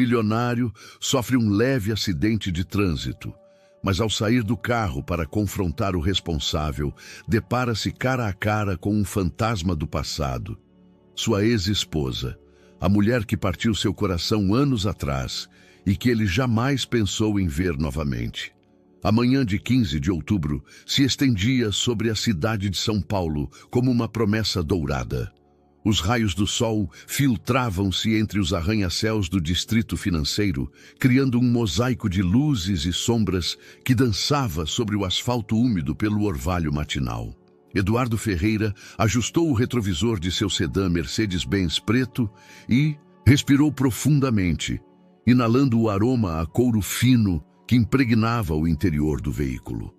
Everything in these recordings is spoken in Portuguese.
milionário sofre um leve acidente de trânsito, mas ao sair do carro para confrontar o responsável, depara-se cara a cara com um fantasma do passado. Sua ex-esposa, a mulher que partiu seu coração anos atrás e que ele jamais pensou em ver novamente. A manhã de 15 de outubro se estendia sobre a cidade de São Paulo como uma promessa dourada. Os raios do sol filtravam-se entre os arranha-céus do distrito financeiro, criando um mosaico de luzes e sombras que dançava sobre o asfalto úmido pelo orvalho matinal. Eduardo Ferreira ajustou o retrovisor de seu sedã Mercedes-Benz preto e respirou profundamente, inalando o aroma a couro fino que impregnava o interior do veículo.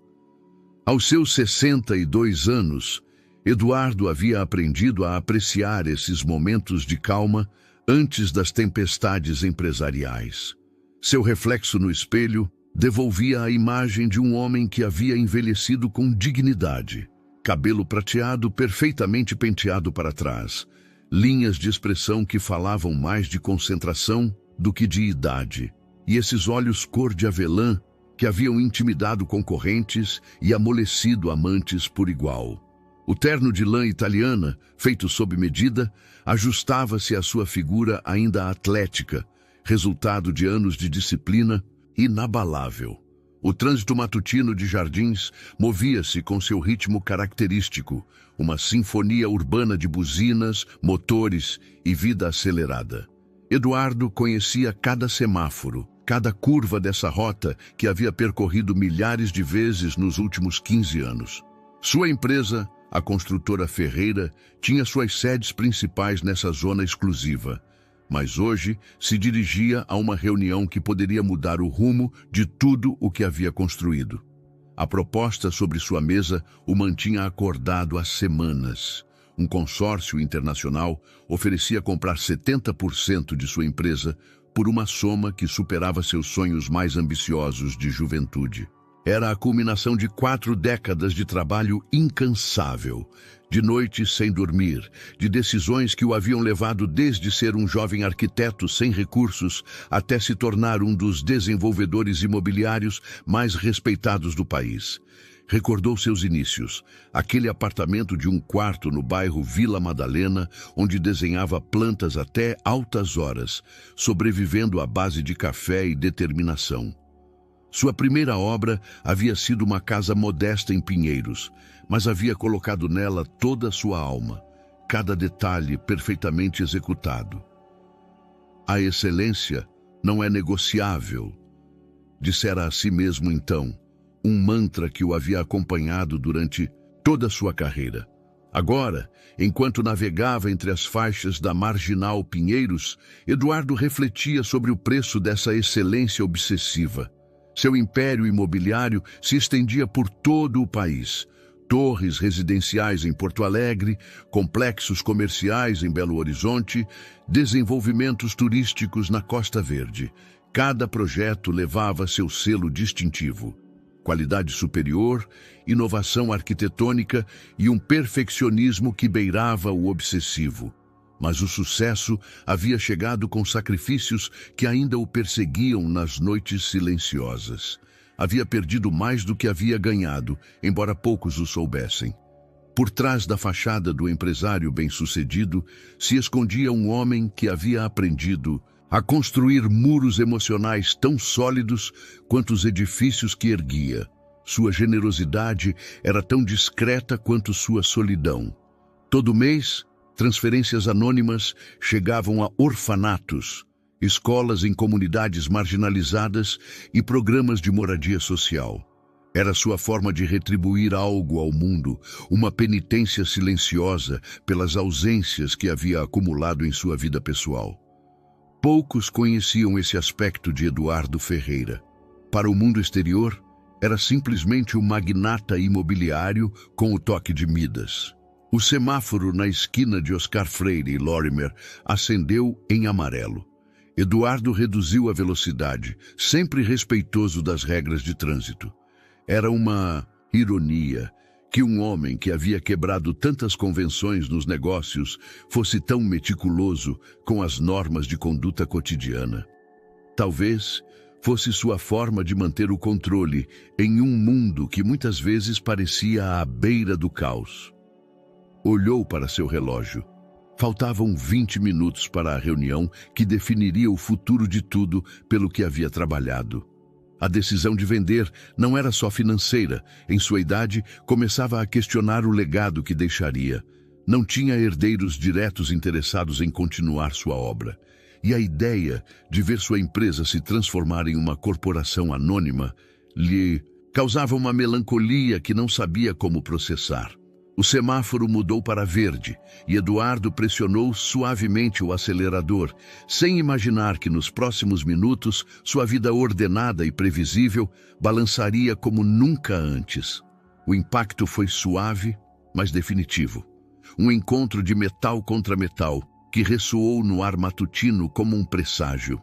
Aos seus 62 anos, Eduardo havia aprendido a apreciar esses momentos de calma antes das tempestades empresariais. Seu reflexo no espelho devolvia a imagem de um homem que havia envelhecido com dignidade. Cabelo prateado perfeitamente penteado para trás, linhas de expressão que falavam mais de concentração do que de idade, e esses olhos cor de avelã que haviam intimidado concorrentes e amolecido amantes por igual. O terno de lã italiana, feito sob medida, ajustava-se à sua figura ainda atlética, resultado de anos de disciplina inabalável. O trânsito matutino de Jardins movia-se com seu ritmo característico, uma sinfonia urbana de buzinas, motores e vida acelerada. Eduardo conhecia cada semáforo, cada curva dessa rota que havia percorrido milhares de vezes nos últimos 15 anos. Sua empresa, a construtora Ferreira, tinha suas sedes principais nessa zona exclusiva, mas hoje se dirigia a uma reunião que poderia mudar o rumo de tudo o que havia construído. A proposta sobre sua mesa o mantinha acordado há semanas. Um consórcio internacional oferecia comprar 70% de sua empresa por uma soma que superava seus sonhos mais ambiciosos de juventude. Era a culminação de 4 décadas de trabalho incansável, de noites sem dormir, de decisões que o haviam levado desde ser um jovem arquiteto sem recursos até se tornar um dos desenvolvedores imobiliários mais respeitados do país. Recordou seus inícios, aquele apartamento de um quarto no bairro Vila Madalena, onde desenhava plantas até altas horas, sobrevivendo à base de café e determinação. Sua primeira obra havia sido uma casa modesta em Pinheiros, mas havia colocado nela toda a sua alma, cada detalhe perfeitamente executado. A excelência não é negociável, dissera a si mesmo então, um mantra que o havia acompanhado durante toda a sua carreira. Agora, enquanto navegava entre as faixas da Marginal Pinheiros, Eduardo refletia sobre o preço dessa excelência obsessiva. Seu império imobiliário se estendia por todo o país. Torres residenciais em Porto Alegre, complexos comerciais em Belo Horizonte, desenvolvimentos turísticos na Costa Verde. Cada projeto levava seu selo distintivo. Qualidade superior, inovação arquitetônica e um perfeccionismo que beirava o obsessivo. Mas o sucesso havia chegado com sacrifícios que ainda o perseguiam nas noites silenciosas. Havia perdido mais do que havia ganhado, embora poucos o soubessem. Por trás da fachada do empresário bem-sucedido se escondia um homem que havia aprendido a construir muros emocionais tão sólidos quanto os edifícios que erguia. Sua generosidade era tão discreta quanto sua solidão. Todo mês, transferências anônimas chegavam a orfanatos, escolas em comunidades marginalizadas e programas de moradia social. Era sua forma de retribuir algo ao mundo, uma penitência silenciosa pelas ausências que havia acumulado em sua vida pessoal. Poucos conheciam esse aspecto de Eduardo Ferreira. Para o mundo exterior, era simplesmente um magnata imobiliário com o toque de Midas. O semáforo na esquina de Oscar Freire e Lorimer acendeu em amarelo. Eduardo reduziu a velocidade, sempre respeitoso das regras de trânsito. Era uma ironia que um homem que havia quebrado tantas convenções nos negócios fosse tão meticuloso com as normas de conduta cotidiana. Talvez fosse sua forma de manter o controle em um mundo que muitas vezes parecia à beira do caos. Olhou para seu relógio. Faltavam 20 minutos para a reunião que definiria o futuro de tudo pelo que havia trabalhado. A decisão de vender não era só financeira. Em sua idade, começava a questionar o legado que deixaria. Não tinha herdeiros diretos interessados em continuar sua obra. E a ideia de ver sua empresa se transformar em uma corporação anônima lhe causava uma melancolia que não sabia como processar. O semáforo mudou para verde e Eduardo pressionou suavemente o acelerador, sem imaginar que nos próximos minutos sua vida ordenada e previsível balançaria como nunca antes. O impacto foi suave, mas definitivo. Um encontro de metal contra metal, que ressoou no ar matutino como um presságio.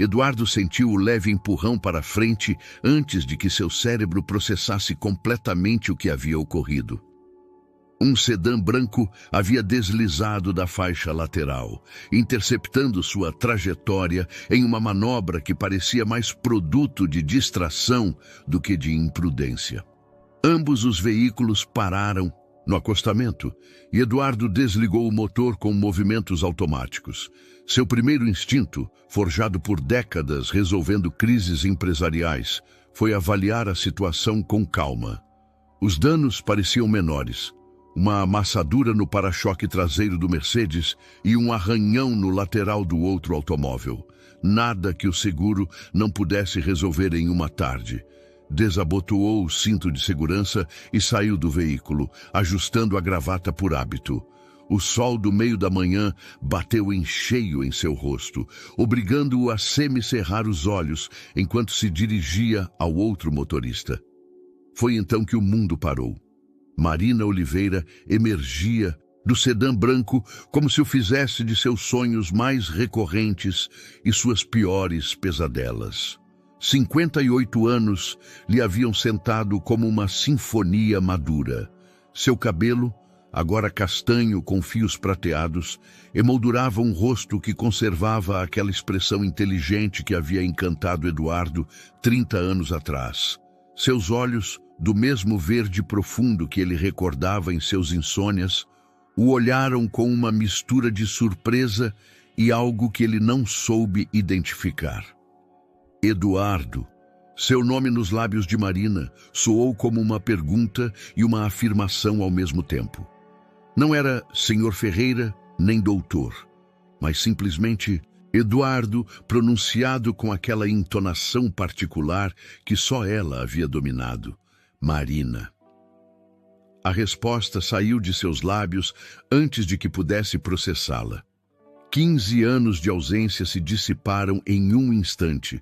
Eduardo sentiu o leve empurrão para frente antes de que seu cérebro processasse completamente o que havia ocorrido. Um sedã branco havia deslizado da faixa lateral, interceptando sua trajetória em uma manobra que parecia mais produto de distração do que de imprudência. Ambos os veículos pararam no acostamento, e Eduardo desligou o motor com movimentos automáticos. Seu primeiro instinto, forjado por décadas resolvendo crises empresariais, foi avaliar a situação com calma. Os danos pareciam menores. Uma amassadura no para-choque traseiro do Mercedes e um arranhão no lateral do outro automóvel. Nada que o seguro não pudesse resolver em uma tarde. Desabotoou o cinto de segurança e saiu do veículo, ajustando a gravata por hábito. O sol do meio da manhã bateu em cheio em seu rosto, obrigando-o a semicerrar os olhos enquanto se dirigia ao outro motorista. Foi então que o mundo parou. Marina Oliveira emergia do sedã branco como se o fizesse de seus sonhos mais recorrentes e suas piores pesadelas. 58 anos lhe haviam sentado como uma sinfonia madura. Seu cabelo, agora castanho com fios prateados, emoldurava um rosto que conservava aquela expressão inteligente que havia encantado Eduardo 30 anos atrás. Seus olhos, do mesmo verde profundo que ele recordava em seus insônias, o olharam com uma mistura de surpresa e algo que ele não soube identificar. Eduardo, seu nome nos lábios de Marina, soou como uma pergunta e uma afirmação ao mesmo tempo. Não era Senhor Ferreira nem doutor, mas simplesmente Eduardo, pronunciado com aquela entonação particular que só ela havia dominado. Marina. A resposta saiu de seus lábios antes de que pudesse processá-la. 15 anos de ausência se dissiparam em um instante,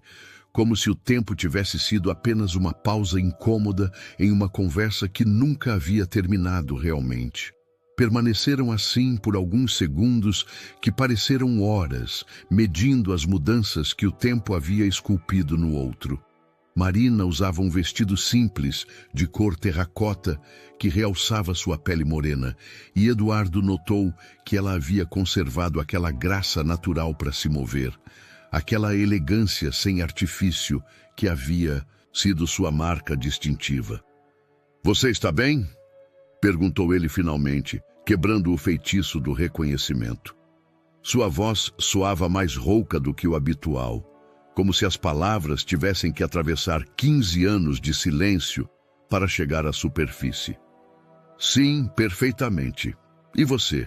como se o tempo tivesse sido apenas uma pausa incômoda em uma conversa que nunca havia terminado realmente. Permaneceram assim por alguns segundos que pareceram horas, medindo as mudanças que o tempo havia esculpido no outro. Marina usava um vestido simples, de cor terracota, que realçava sua pele morena, e Eduardo notou que ela havia conservado aquela graça natural para se mover, aquela elegância sem artifício que havia sido sua marca distintiva. "Você está bem?" perguntou ele finalmente, quebrando o feitiço do reconhecimento. Sua voz soava mais rouca do que o habitual, como se as palavras tivessem que atravessar 15 anos de silêncio para chegar à superfície. "Sim, perfeitamente. E você?"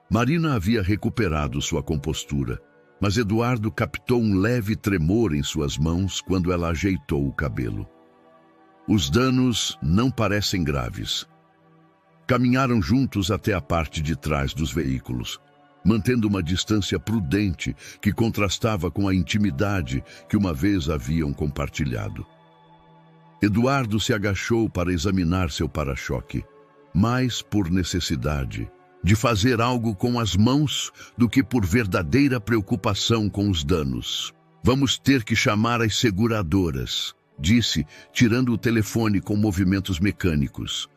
Marina havia recuperado sua compostura, mas Eduardo captou um leve tremor em suas mãos quando ela ajeitou o cabelo. "Os danos não parecem graves." Caminharam juntos até a parte de trás dos veículos, mantendo uma distância prudente que contrastava com a intimidade que uma vez haviam compartilhado. Eduardo se agachou para examinar seu para-choque, mais por necessidade de fazer algo com as mãos do que por verdadeira preocupação com os danos. "Vamos ter que chamar as seguradoras", disse, tirando o telefone com movimentos mecânicos.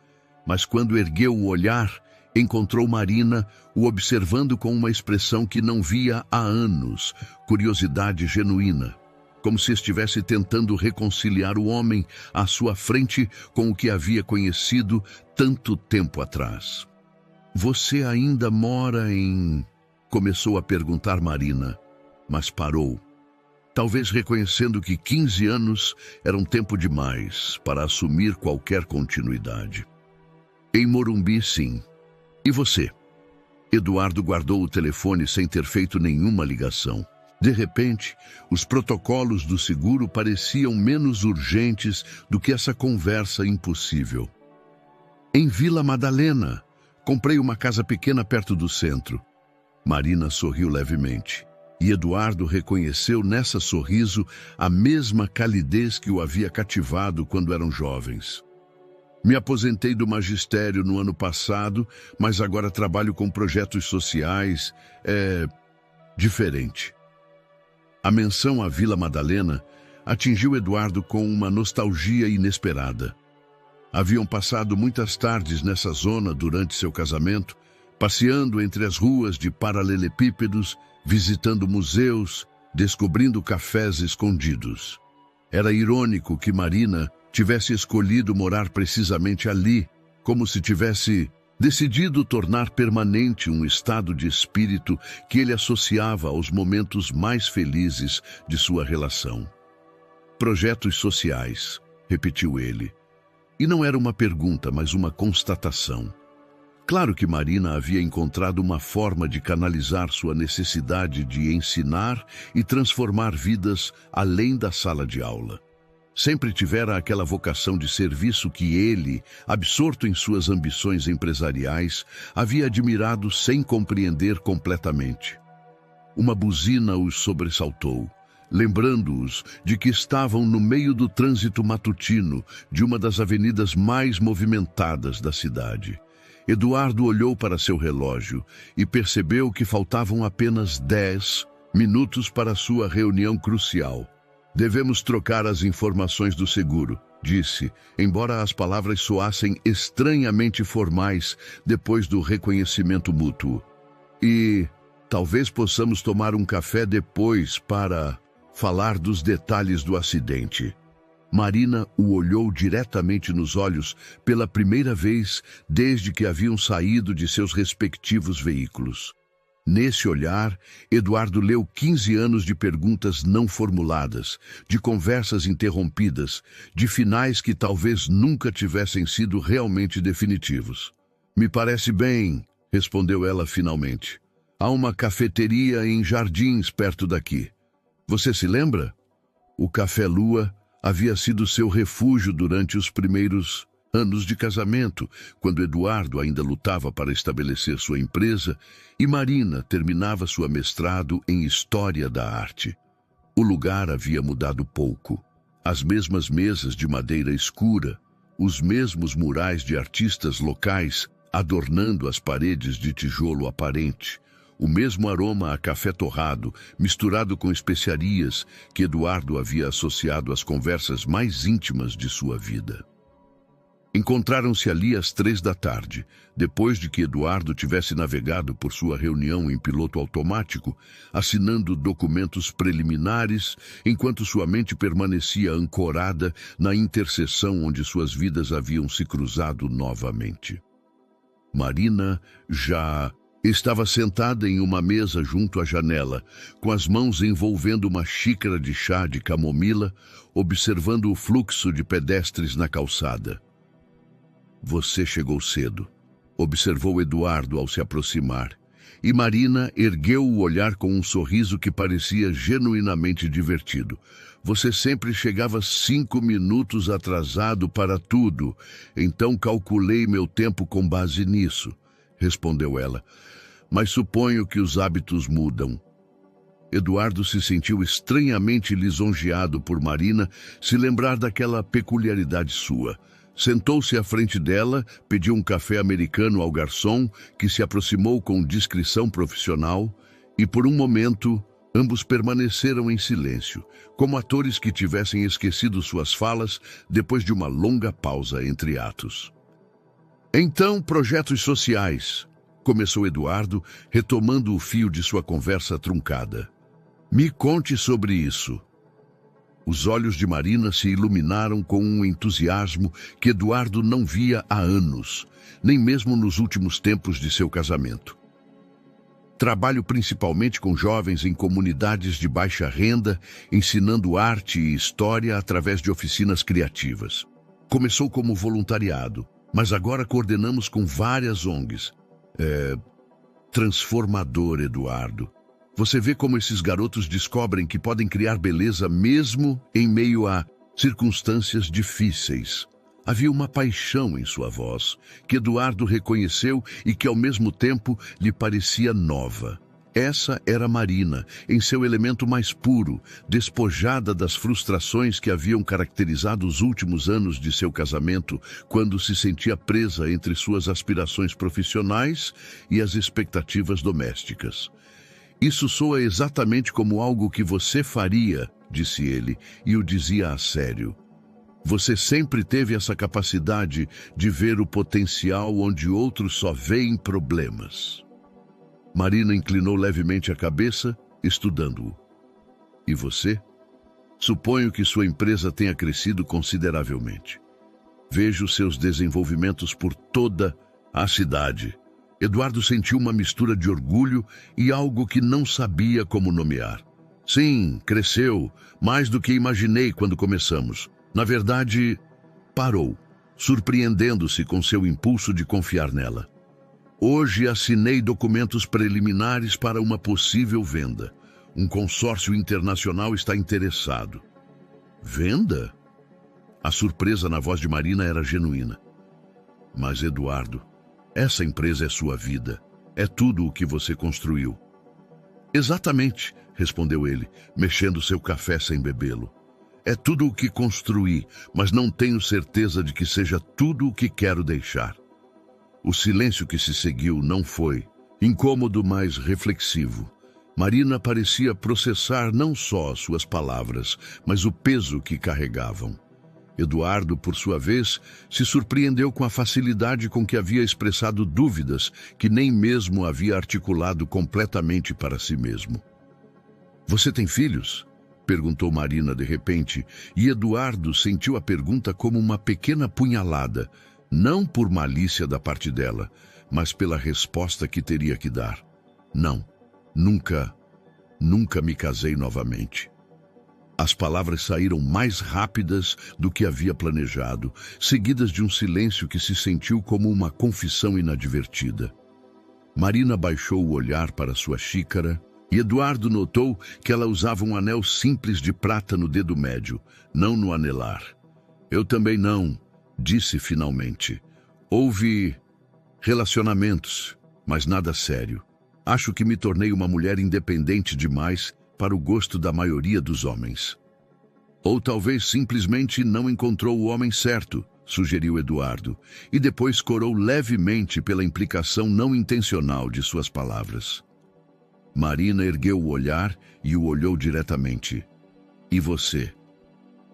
Mas quando ergueu o olhar, Encontrou Marina, o observando com uma expressão que não via há anos, curiosidade genuína, como se estivesse tentando reconciliar o homem à sua frente com o que havia conhecido tanto tempo atrás. "Você ainda mora em..." começou a perguntar Marina, mas parou, talvez reconhecendo que 15 anos era um tempo demais para assumir qualquer continuidade. "Em Morumbi, sim. E você?" Eduardo guardou o telefone sem ter feito nenhuma ligação. De repente, os protocolos do seguro pareciam menos urgentes do que essa conversa impossível. "Em Vila Madalena. Comprei uma casa pequena perto do centro." Marina sorriu levemente, e Eduardo reconheceu nessa sorriso a mesma calidez que o havia cativado quando eram jovens. "Me aposentei do magistério no ano passado, mas agora trabalho com projetos sociais. É diferente." A menção à Vila Madalena atingiu Eduardo com uma nostalgia inesperada. Haviam passado muitas tardes nessa zona durante seu casamento, passeando entre as ruas de paralelepípedos, visitando museus, descobrindo cafés escondidos. Era irônico que Marina tivesse escolhido morar precisamente ali, como se tivesse decidido tornar permanente um estado de espírito que ele associava aos momentos mais felizes de sua relação. "Projetos sociais", repetiu ele. E não era uma pergunta, mas uma constatação. Claro que Marina havia encontrado uma forma de canalizar sua necessidade de ensinar e transformar vidas além da sala de aula. Sempre tivera aquela vocação de serviço que ele, absorto em suas ambições empresariais, havia admirado sem compreender completamente. Uma buzina os sobressaltou, lembrando-os de que estavam no meio do trânsito matutino de uma das avenidas mais movimentadas da cidade. Eduardo olhou para seu relógio e percebeu que faltavam apenas 10 minutos para sua reunião crucial. "Devemos trocar as informações do seguro", disse, embora as palavras soassem estranhamente formais depois do reconhecimento mútuo. "E talvez possamos tomar um café depois para falar dos detalhes do acidente." Marina o olhou diretamente nos olhos pela primeira vez desde que haviam saído de seus respectivos veículos. Nesse olhar, Eduardo leu 15 anos de perguntas não formuladas, de conversas interrompidas, de finais que talvez nunca tivessem sido realmente definitivos. "Me parece bem", respondeu ela finalmente. "Há uma cafeteria em Jardins perto daqui. Você se lembra? O Café Lua havia sido seu refúgio durante os primeiros anos de casamento, quando Eduardo ainda lutava para estabelecer sua empresa e Marina terminava sua mestrado em História da Arte. O lugar havia mudado pouco. As mesmas mesas de madeira escura, os mesmos murais de artistas locais adornando as paredes de tijolo aparente, o mesmo aroma a café torrado, misturado com especiarias que Eduardo havia associado às conversas mais íntimas de sua vida. Encontraram-se ali às 3 da tarde, depois de que Eduardo tivesse navegado por sua reunião em piloto automático, assinando documentos preliminares, enquanto sua mente permanecia ancorada na interseção onde suas vidas haviam se cruzado novamente. Marina já estava sentada em uma mesa junto à janela, com as mãos envolvendo uma xícara de chá de camomila, observando o fluxo de pedestres na calçada. "Você chegou cedo", observou Eduardo ao se aproximar, e Marina ergueu o olhar com um sorriso que parecia genuinamente divertido. "Você sempre chegava 5 minutos atrasado para tudo, então calculei meu tempo com base nisso", respondeu ela. "Mas suponho que os hábitos mudam." Eduardo se sentiu estranhamente lisonjeado por Marina se lembrar daquela peculiaridade sua. Sentou-se à frente dela, pediu um café americano ao garçom, que se aproximou com discrição profissional, e por um momento ambos permaneceram em silêncio, como atores que tivessem esquecido suas falas depois de uma longa pausa entre atos. Então, projetos sociais, começou Eduardo, retomando o fio de sua conversa truncada. Me conte sobre isso. Os olhos de Marina se iluminaram com um entusiasmo que Eduardo não via há anos, nem mesmo nos últimos tempos de seu casamento. Trabalho principalmente com jovens em comunidades de baixa renda, ensinando arte e história através de oficinas criativas. Começou como voluntariado, mas agora coordenamos com várias ONGs. Transformador, Eduardo. Você vê como esses garotos descobrem que podem criar beleza mesmo em meio a circunstâncias difíceis. Havia uma paixão em sua voz, que Eduardo reconheceu e que ao mesmo tempo lhe parecia nova. Essa era Marina, em seu elemento mais puro, despojada das frustrações que haviam caracterizado os últimos anos de seu casamento, quando se sentia presa entre suas aspirações profissionais e as expectativas domésticas. Isso soa exatamente como algo que você faria, disse ele, e o dizia a sério. Você sempre teve essa capacidade de ver o potencial onde outros só veem problemas. Marina inclinou levemente a cabeça, estudando-o. E você? Suponho que sua empresa tenha crescido consideravelmente. Vejo seus desenvolvimentos por toda a cidade. Eduardo sentiu uma mistura de orgulho e algo que não sabia como nomear. Sim, cresceu, mais do que imaginei quando começamos. Na verdade, parou, surpreendendo-se com seu impulso de confiar nela. Hoje assinei documentos preliminares para uma possível venda. Um consórcio internacional está interessado. Venda? A surpresa na voz de Marina era genuína. Mas, Eduardo, essa empresa é sua vida. É tudo o que você construiu. Exatamente, respondeu ele, mexendo seu café sem bebê-lo. É tudo o que construí, mas não tenho certeza de que seja tudo o que quero deixar. O silêncio que se seguiu não foi incômodo, mas reflexivo. Marina parecia processar não só suas palavras, mas o peso que carregavam. Eduardo, por sua vez, se surpreendeu com a facilidade com que havia expressado dúvidas que nem mesmo havia articulado completamente para si mesmo. Você tem filhos? Perguntou Marina de repente, e Eduardo sentiu a pergunta como uma pequena punhalada, não por malícia da parte dela, mas pela resposta que teria que dar. Não, nunca me casei novamente. As palavras saíram mais rápidas do que havia planejado, seguidas de um silêncio que se sentiu como uma confissão inadvertida. Marina baixou o olhar para sua xícara e Eduardo notou que ela usava um anel simples de prata no dedo médio, não no anelar. Eu também não, disse finalmente. Houve relacionamentos, mas nada sério. Acho que me tornei uma mulher independente demais para o gosto da maioria dos homens. Ou talvez simplesmente não encontrou o homem certo, sugeriu Eduardo, e depois corou levemente pela implicação não intencional de suas palavras. Marina ergueu o olhar e o olhou diretamente. E você?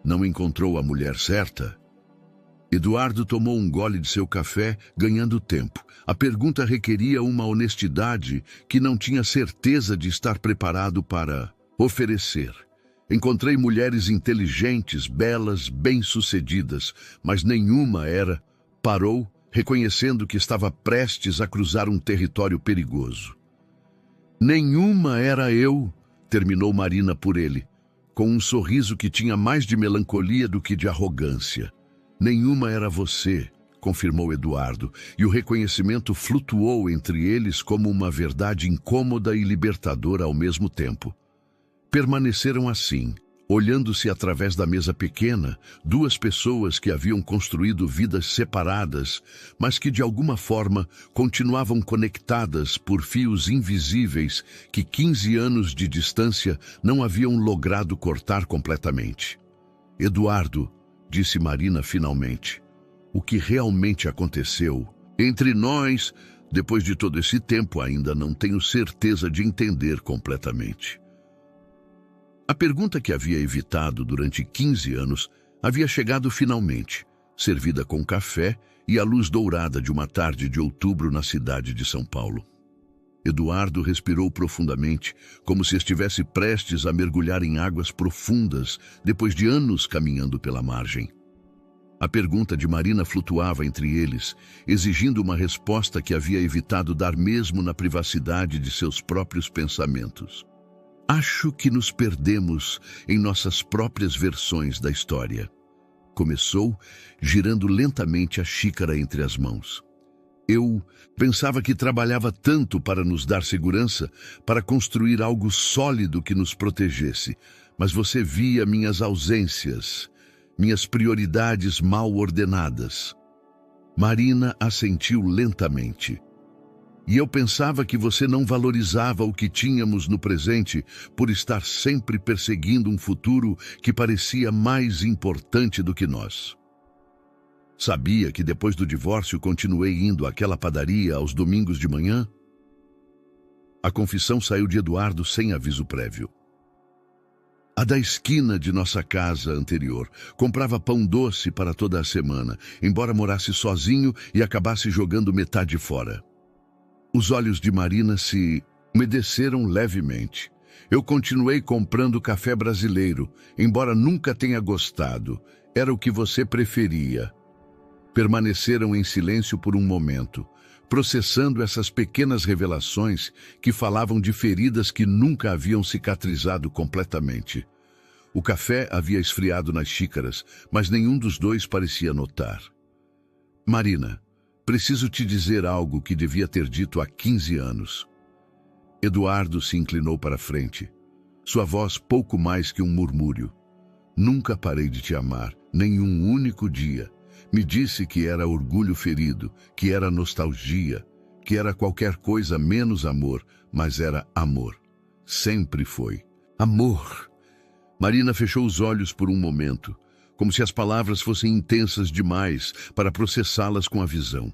Não encontrou a mulher certa? Eduardo tomou um gole de seu café, ganhando tempo. A pergunta requeria uma honestidade que não tinha certeza de estar preparado para oferecer. Encontrei mulheres inteligentes, belas, bem-sucedidas, mas nenhuma era. Parou, reconhecendo que estava prestes a cruzar um território perigoso. Nenhuma era eu, terminou Marina por ele, com um sorriso que tinha mais de melancolia do que de arrogância. Nenhuma era você, confirmou Eduardo, e o reconhecimento flutuou entre eles como uma verdade incômoda e libertadora ao mesmo tempo. Permaneceram assim, olhando-se através da mesa pequena, duas pessoas que haviam construído vidas separadas, mas que de alguma forma continuavam conectadas por fios invisíveis que 15 anos de distância não haviam logrado cortar completamente. Eduardo, disse Marina finalmente, o que realmente aconteceu entre nós, depois de todo esse tempo, ainda não tenho certeza de entender completamente. A pergunta que havia evitado durante 15 anos havia chegado finalmente, servida com café e a luz dourada de uma tarde de outubro na cidade de São Paulo. Eduardo respirou profundamente, como se estivesse prestes a mergulhar em águas profundas depois de anos caminhando pela margem. A pergunta de Marina flutuava entre eles, exigindo uma resposta que havia evitado dar mesmo na privacidade de seus próprios pensamentos. Acho que nos perdemos em nossas próprias versões da história. Começou, girando lentamente a xícara entre as mãos. Eu pensava que trabalhava tanto para nos dar segurança, para construir algo sólido que nos protegesse, mas você via minhas ausências, minhas prioridades mal ordenadas. Marina assentiu lentamente. E eu pensava que você não valorizava o que tínhamos no presente por estar sempre perseguindo um futuro que parecia mais importante do que nós. Sabia que depois do divórcio continuei indo àquela padaria aos domingos de manhã? A confissão saiu de Eduardo sem aviso prévio. A da esquina de nossa casa anterior. Comprava pão doce para toda a semana, embora morasse sozinho e acabasse jogando metade fora. Os olhos de Marina se umedeceram levemente. Eu continuei comprando café brasileiro, embora nunca tenha gostado. Era o que você preferia. Permaneceram em silêncio por um momento, processando essas pequenas revelações que falavam de feridas que nunca haviam cicatrizado completamente. O café havia esfriado nas xícaras, mas nenhum dos dois parecia notar. Marina, preciso te dizer algo que devia ter dito há 15 anos. Eduardo se inclinou para a frente. Sua voz pouco mais que um murmúrio. Nunca parei de te amar, nem um único dia. Me disse que era orgulho ferido, que era nostalgia, que era qualquer coisa menos amor, mas era amor. Sempre foi. Amor! Marina fechou os olhos por um momento, como se as palavras fossem intensas demais para processá-las com a visão.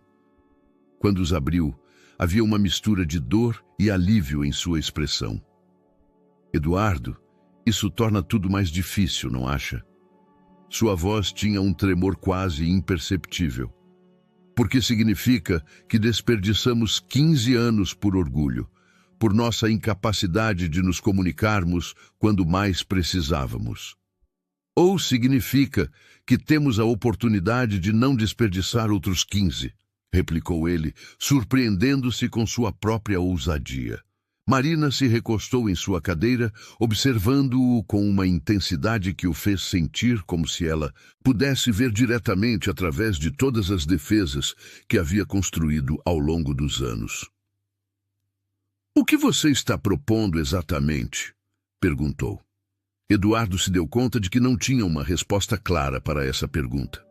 Quando os abriu, havia uma mistura de dor e alívio em sua expressão. Eduardo, isso torna tudo mais difícil, não acha? Sua voz tinha um tremor quase imperceptível. Porque significa que desperdiçamos 15 anos por orgulho, por nossa incapacidade de nos comunicarmos quando mais precisávamos. Ou significa que temos a oportunidade de não desperdiçar outros 15, replicou ele, surpreendendo-se com sua própria ousadia. Marina se recostou em sua cadeira, observando-o com uma intensidade que o fez sentir como se ela pudesse ver diretamente através de todas as defesas que havia construído ao longo dos anos. O que você está propondo exatamente? Perguntou. Eduardo se deu conta de que não tinha uma resposta clara para essa pergunta.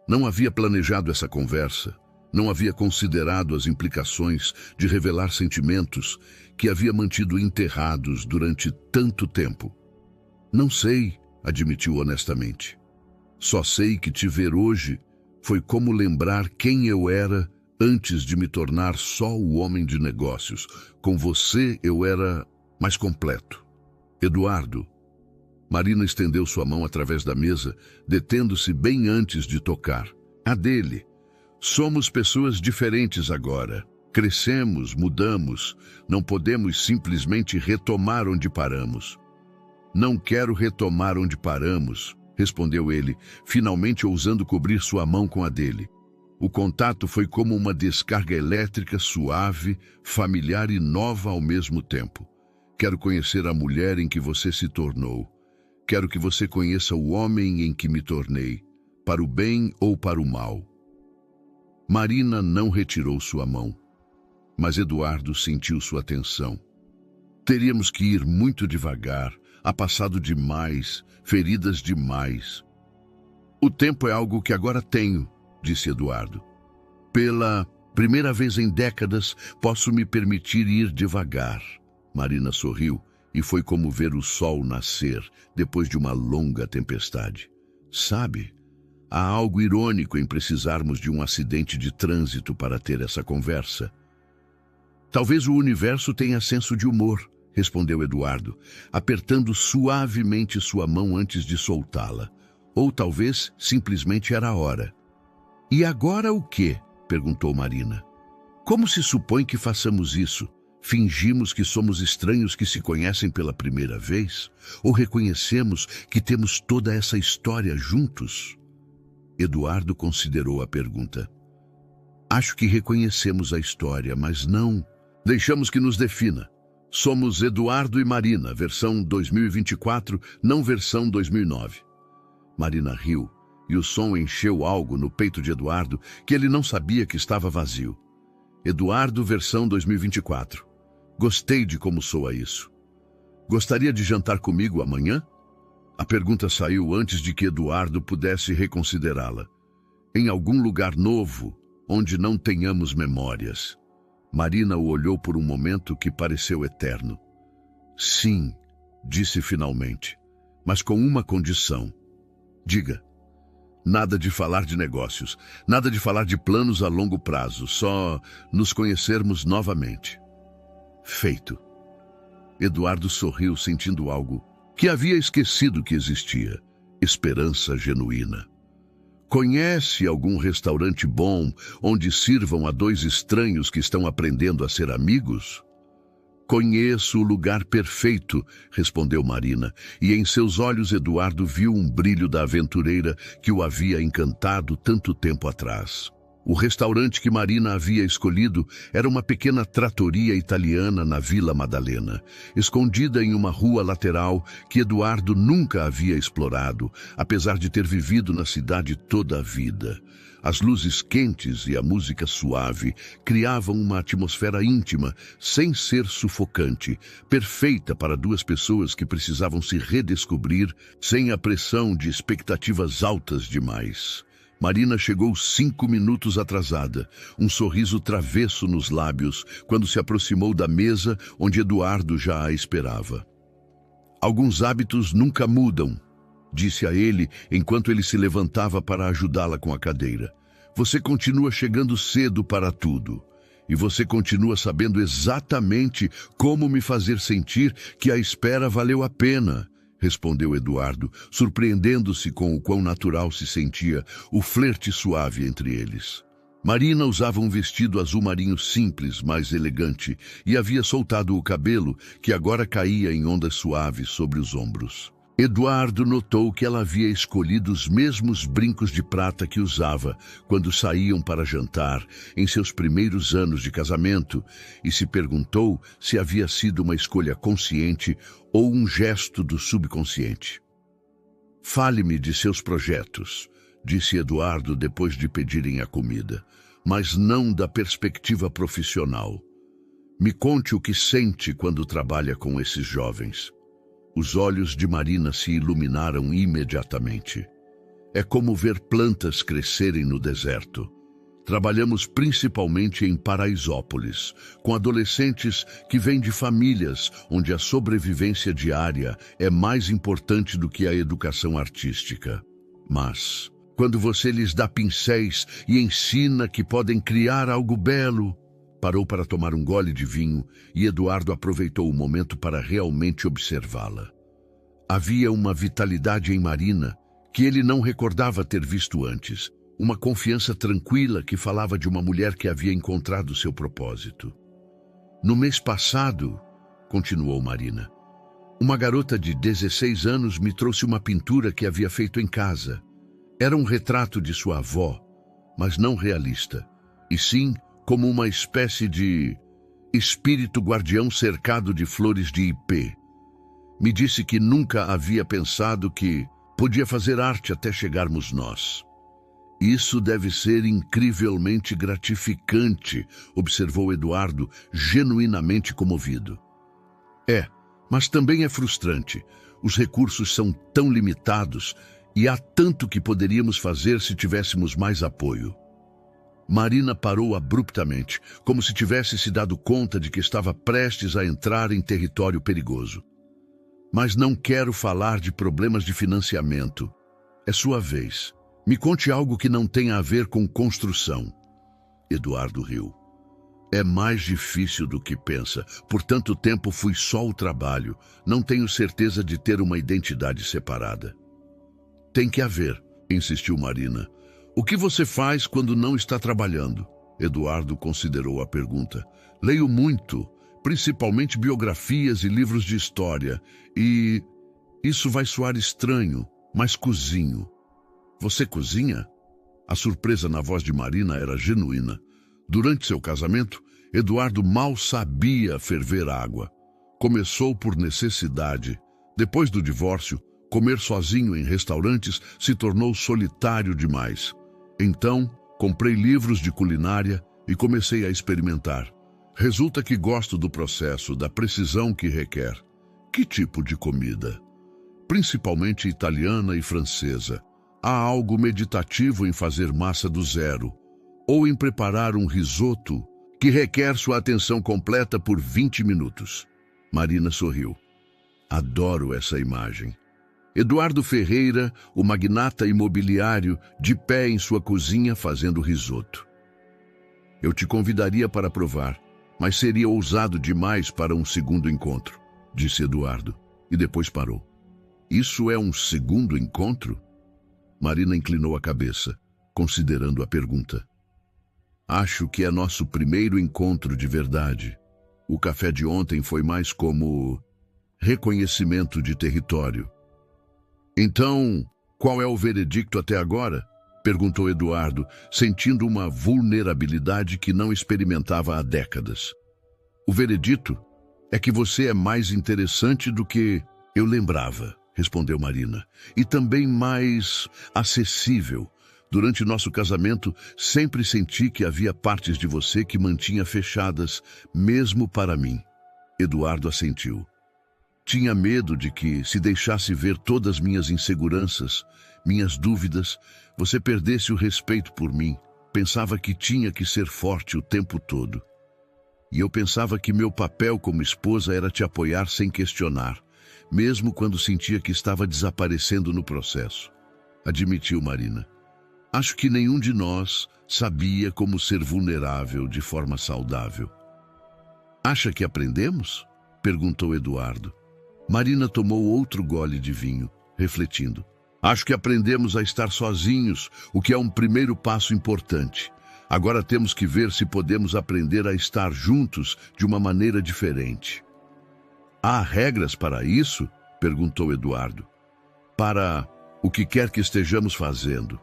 Não havia planejado essa conversa. Não havia considerado as implicações de revelar sentimentos que havia mantido enterrados durante tanto tempo. Não sei, admitiu honestamente. Só sei que te ver hoje foi como lembrar quem eu era antes de me tornar só o homem de negócios. Com você eu era mais completo. Eduardo. Marina estendeu sua mão através da mesa, detendo-se bem antes de tocar. A dele. Somos pessoas diferentes agora. Crescemos, mudamos. Não podemos simplesmente retomar onde paramos. Não quero retomar onde paramos, respondeu ele, finalmente ousando cobrir sua mão com a dele. O contato foi como uma descarga elétrica suave, familiar e nova ao mesmo tempo. Quero conhecer a mulher em que você se tornou. Quero que você conheça o homem em que me tornei, para o bem ou para o mal. Marina não retirou sua mão, mas Eduardo sentiu sua tensão. Teríamos que ir muito devagar, há passado demais, feridas demais. O tempo é algo que agora tenho, disse Eduardo. Pela primeira vez em décadas, posso me permitir ir devagar. Marina sorriu e foi como ver o sol nascer depois de uma longa tempestade. Sabe? Há algo irônico em precisarmos de um acidente de trânsito para ter essa conversa. Talvez o universo tenha senso de humor, respondeu Eduardo, apertando suavemente sua mão antes de soltá-la. Ou talvez simplesmente era a hora. E agora o quê? Perguntou Marina. Como se supõe que façamos isso? Fingimos que somos estranhos que se conhecem pela primeira vez? Ou reconhecemos que temos toda essa história juntos? Eduardo considerou a pergunta. Acho que reconhecemos a história, mas não. Deixamos que nos defina. Somos Eduardo e Marina, versão 2024, não versão 2009. Marina riu, e o som encheu algo no peito de Eduardo que ele não sabia que estava vazio. Eduardo, versão 2024. Gostei de como soa isso. Gostaria de jantar comigo amanhã? A pergunta saiu antes de que Eduardo pudesse reconsiderá-la. Em algum lugar novo, onde não tenhamos memórias. Marina o olhou por um momento que pareceu eterno. Sim, disse finalmente, mas com uma condição. Diga. Nada de falar de negócios, nada de falar de planos a longo prazo, só nos conhecermos novamente. Feito. Eduardo sorriu sentindo algo que havia esquecido que existia. Esperança genuína. Conhece algum restaurante bom onde sirvam a dois estranhos que estão aprendendo a ser amigos? Conheço o lugar perfeito, respondeu Marina, e em seus olhos Eduardo viu um brilho da aventureira que o havia encantado tanto tempo atrás. O restaurante que Marina havia escolhido era uma pequena trattoria italiana na Vila Madalena, escondida em uma rua lateral que Eduardo nunca havia explorado, apesar de ter vivido na cidade toda a vida. As luzes quentes e a música suave criavam uma atmosfera íntima, sem ser sufocante, perfeita para duas pessoas que precisavam se redescobrir sem a pressão de expectativas altas demais. Marina chegou 5 minutos atrasada, um sorriso travesso nos lábios, quando se aproximou da mesa onde Eduardo já a esperava. Alguns hábitos nunca mudam, disse a ele enquanto ele se levantava para ajudá-la com a cadeira. Você continua chegando cedo para tudo. E você continua sabendo exatamente como me fazer sentir que a espera valeu a pena, respondeu Eduardo, surpreendendo-se com o quão natural se sentia o flerte suave entre eles. Marina usava um vestido azul marinho simples, mas elegante, e havia soltado o cabelo, que agora caía em ondas suaves sobre os ombros. Eduardo notou que ela havia escolhido os mesmos brincos de prata que usava quando saíam para jantar em seus primeiros anos de casamento e se perguntou se havia sido uma escolha consciente ou um gesto do subconsciente. Fale-me de seus projetos, disse Eduardo depois de pedirem a comida, mas não da perspectiva profissional. Me conte o que sente quando trabalha com esses jovens. Os olhos de Marina se iluminaram imediatamente. É como ver plantas crescerem no deserto. Trabalhamos principalmente em Paraisópolis, com adolescentes que vêm de famílias onde a sobrevivência diária é mais importante do que a educação artística. Mas, quando você lhes dá pincéis e ensina que podem criar algo belo... Parou para tomar um gole de vinho e Eduardo aproveitou o momento para realmente observá-la. Havia uma vitalidade em Marina que ele não recordava ter visto antes, uma confiança tranquila que falava de uma mulher que havia encontrado seu propósito. No mês passado, continuou Marina, uma garota de 16 anos me trouxe uma pintura que havia feito em casa. Era um retrato de sua avó, mas não realista, e sim como uma espécie de espírito guardião cercado de flores de ipê. Me disse que nunca havia pensado que podia fazer arte até chegarmos nós. Isso deve ser incrivelmente gratificante, observou Eduardo, genuinamente comovido. É, mas também é frustrante. Os recursos são tão limitados e há tanto que poderíamos fazer se tivéssemos mais apoio. Marina parou abruptamente, como se tivesse se dado conta de que estava prestes a entrar em território perigoso. Mas não quero falar de problemas de financiamento. É sua vez. Me conte algo que não tenha a ver com construção. Eduardo riu. É mais difícil do que pensa. Por tanto tempo fui só o trabalho. Não tenho certeza de ter uma identidade separada. Tem que haver, insistiu Marina. O que você faz quando não está trabalhando? Eduardo considerou a pergunta. Leio muito, principalmente biografias e livros de história. E isso vai soar estranho, mas cozinho. Você cozinha? A surpresa na voz de Marina era genuína. Durante seu casamento, Eduardo mal sabia ferver água. Começou por necessidade. Depois do divórcio, comer sozinho em restaurantes se tornou solitário demais. Então, comprei livros de culinária e comecei a experimentar. Resulta que gosto do processo, da precisão que requer. Que tipo de comida? Principalmente italiana e francesa. Há algo meditativo em fazer massa do zero, ou em preparar um risoto que requer sua atenção completa por 20 minutos. Marina sorriu. Adoro essa imagem. Eduardo Ferreira, o magnata imobiliário, de pé em sua cozinha fazendo risoto. Eu te convidaria para provar, mas seria ousado demais para um segundo encontro, disse Eduardo, e depois parou. Isso é um segundo encontro? Marina inclinou a cabeça, considerando a pergunta. Acho que é nosso primeiro encontro de verdade. O café de ontem foi mais como reconhecimento de território. Então, qual é o veredicto até agora? Perguntou Eduardo, sentindo uma vulnerabilidade que não experimentava há décadas. O veredito é que você é mais interessante do que eu lembrava, respondeu Marina, e também mais acessível. Durante nosso casamento, sempre senti que havia partes de você que mantinha fechadas, mesmo para mim. Eduardo assentiu. Tinha medo de que, se deixasse ver todas minhas inseguranças, minhas dúvidas, você perdesse o respeito por mim. Pensava que tinha que ser forte o tempo todo. E eu pensava que meu papel como esposa era te apoiar sem questionar, mesmo quando sentia que estava desaparecendo no processo. Admitiu Marina. Acho que nenhum de nós sabia como ser vulnerável de forma saudável. Acha que aprendemos? Perguntou Eduardo. Marina tomou outro gole de vinho, refletindo. Acho que aprendemos a estar sozinhos, o que é um primeiro passo importante. Agora temos que ver se podemos aprender a estar juntos de uma maneira diferente. Há regras para isso? Perguntou Eduardo. Para o que quer que estejamos fazendo.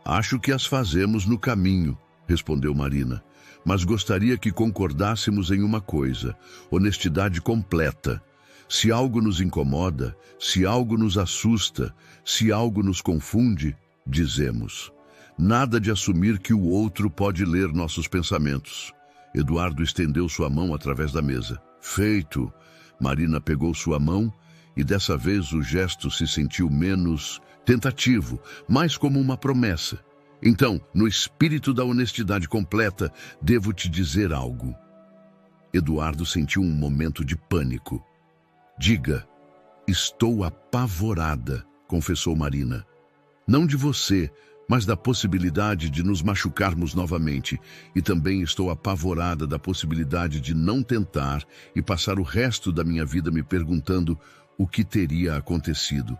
Acho que as fazemos no caminho, respondeu Marina. Mas gostaria que concordássemos em uma coisa: honestidade completa. Se algo nos incomoda, se algo nos assusta, se algo nos confunde, dizemos. Nada de assumir que o outro pode ler nossos pensamentos. Eduardo estendeu sua mão através da mesa. Feito! Marina pegou sua mão e dessa vez o gesto se sentiu menos tentativo, mais como uma promessa. Então, no espírito da honestidade completa, devo te dizer algo. Eduardo sentiu um momento de pânico. Diga, estou apavorada, confessou Marina. Não de você, mas da possibilidade de nos machucarmos novamente. E também estou apavorada da possibilidade de não tentar e passar o resto da minha vida me perguntando o que teria acontecido.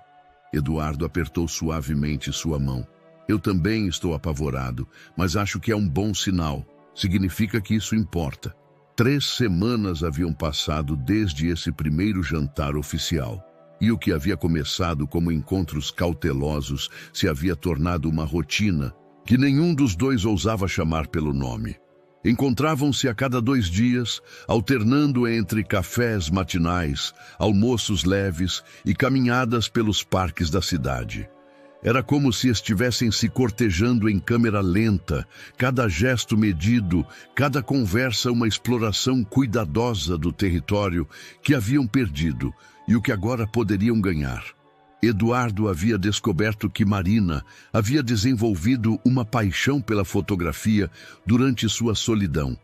Eduardo apertou suavemente sua mão. Eu também estou apavorado, mas acho que é um bom sinal. Significa que isso importa. 3 semanas haviam passado desde esse primeiro jantar oficial. E o que havia começado como encontros cautelosos se havia tornado uma rotina que nenhum dos dois ousava chamar pelo nome. Encontravam-se a cada 2 dias, alternando entre cafés matinais, almoços leves e caminhadas pelos parques da cidade. Era como se estivessem se cortejando em câmera lenta, cada gesto medido, cada conversa uma exploração cuidadosa do território que haviam perdido e o que agora poderiam ganhar. Eduardo havia descoberto que Marina havia desenvolvido uma paixão pela fotografia durante sua solidão,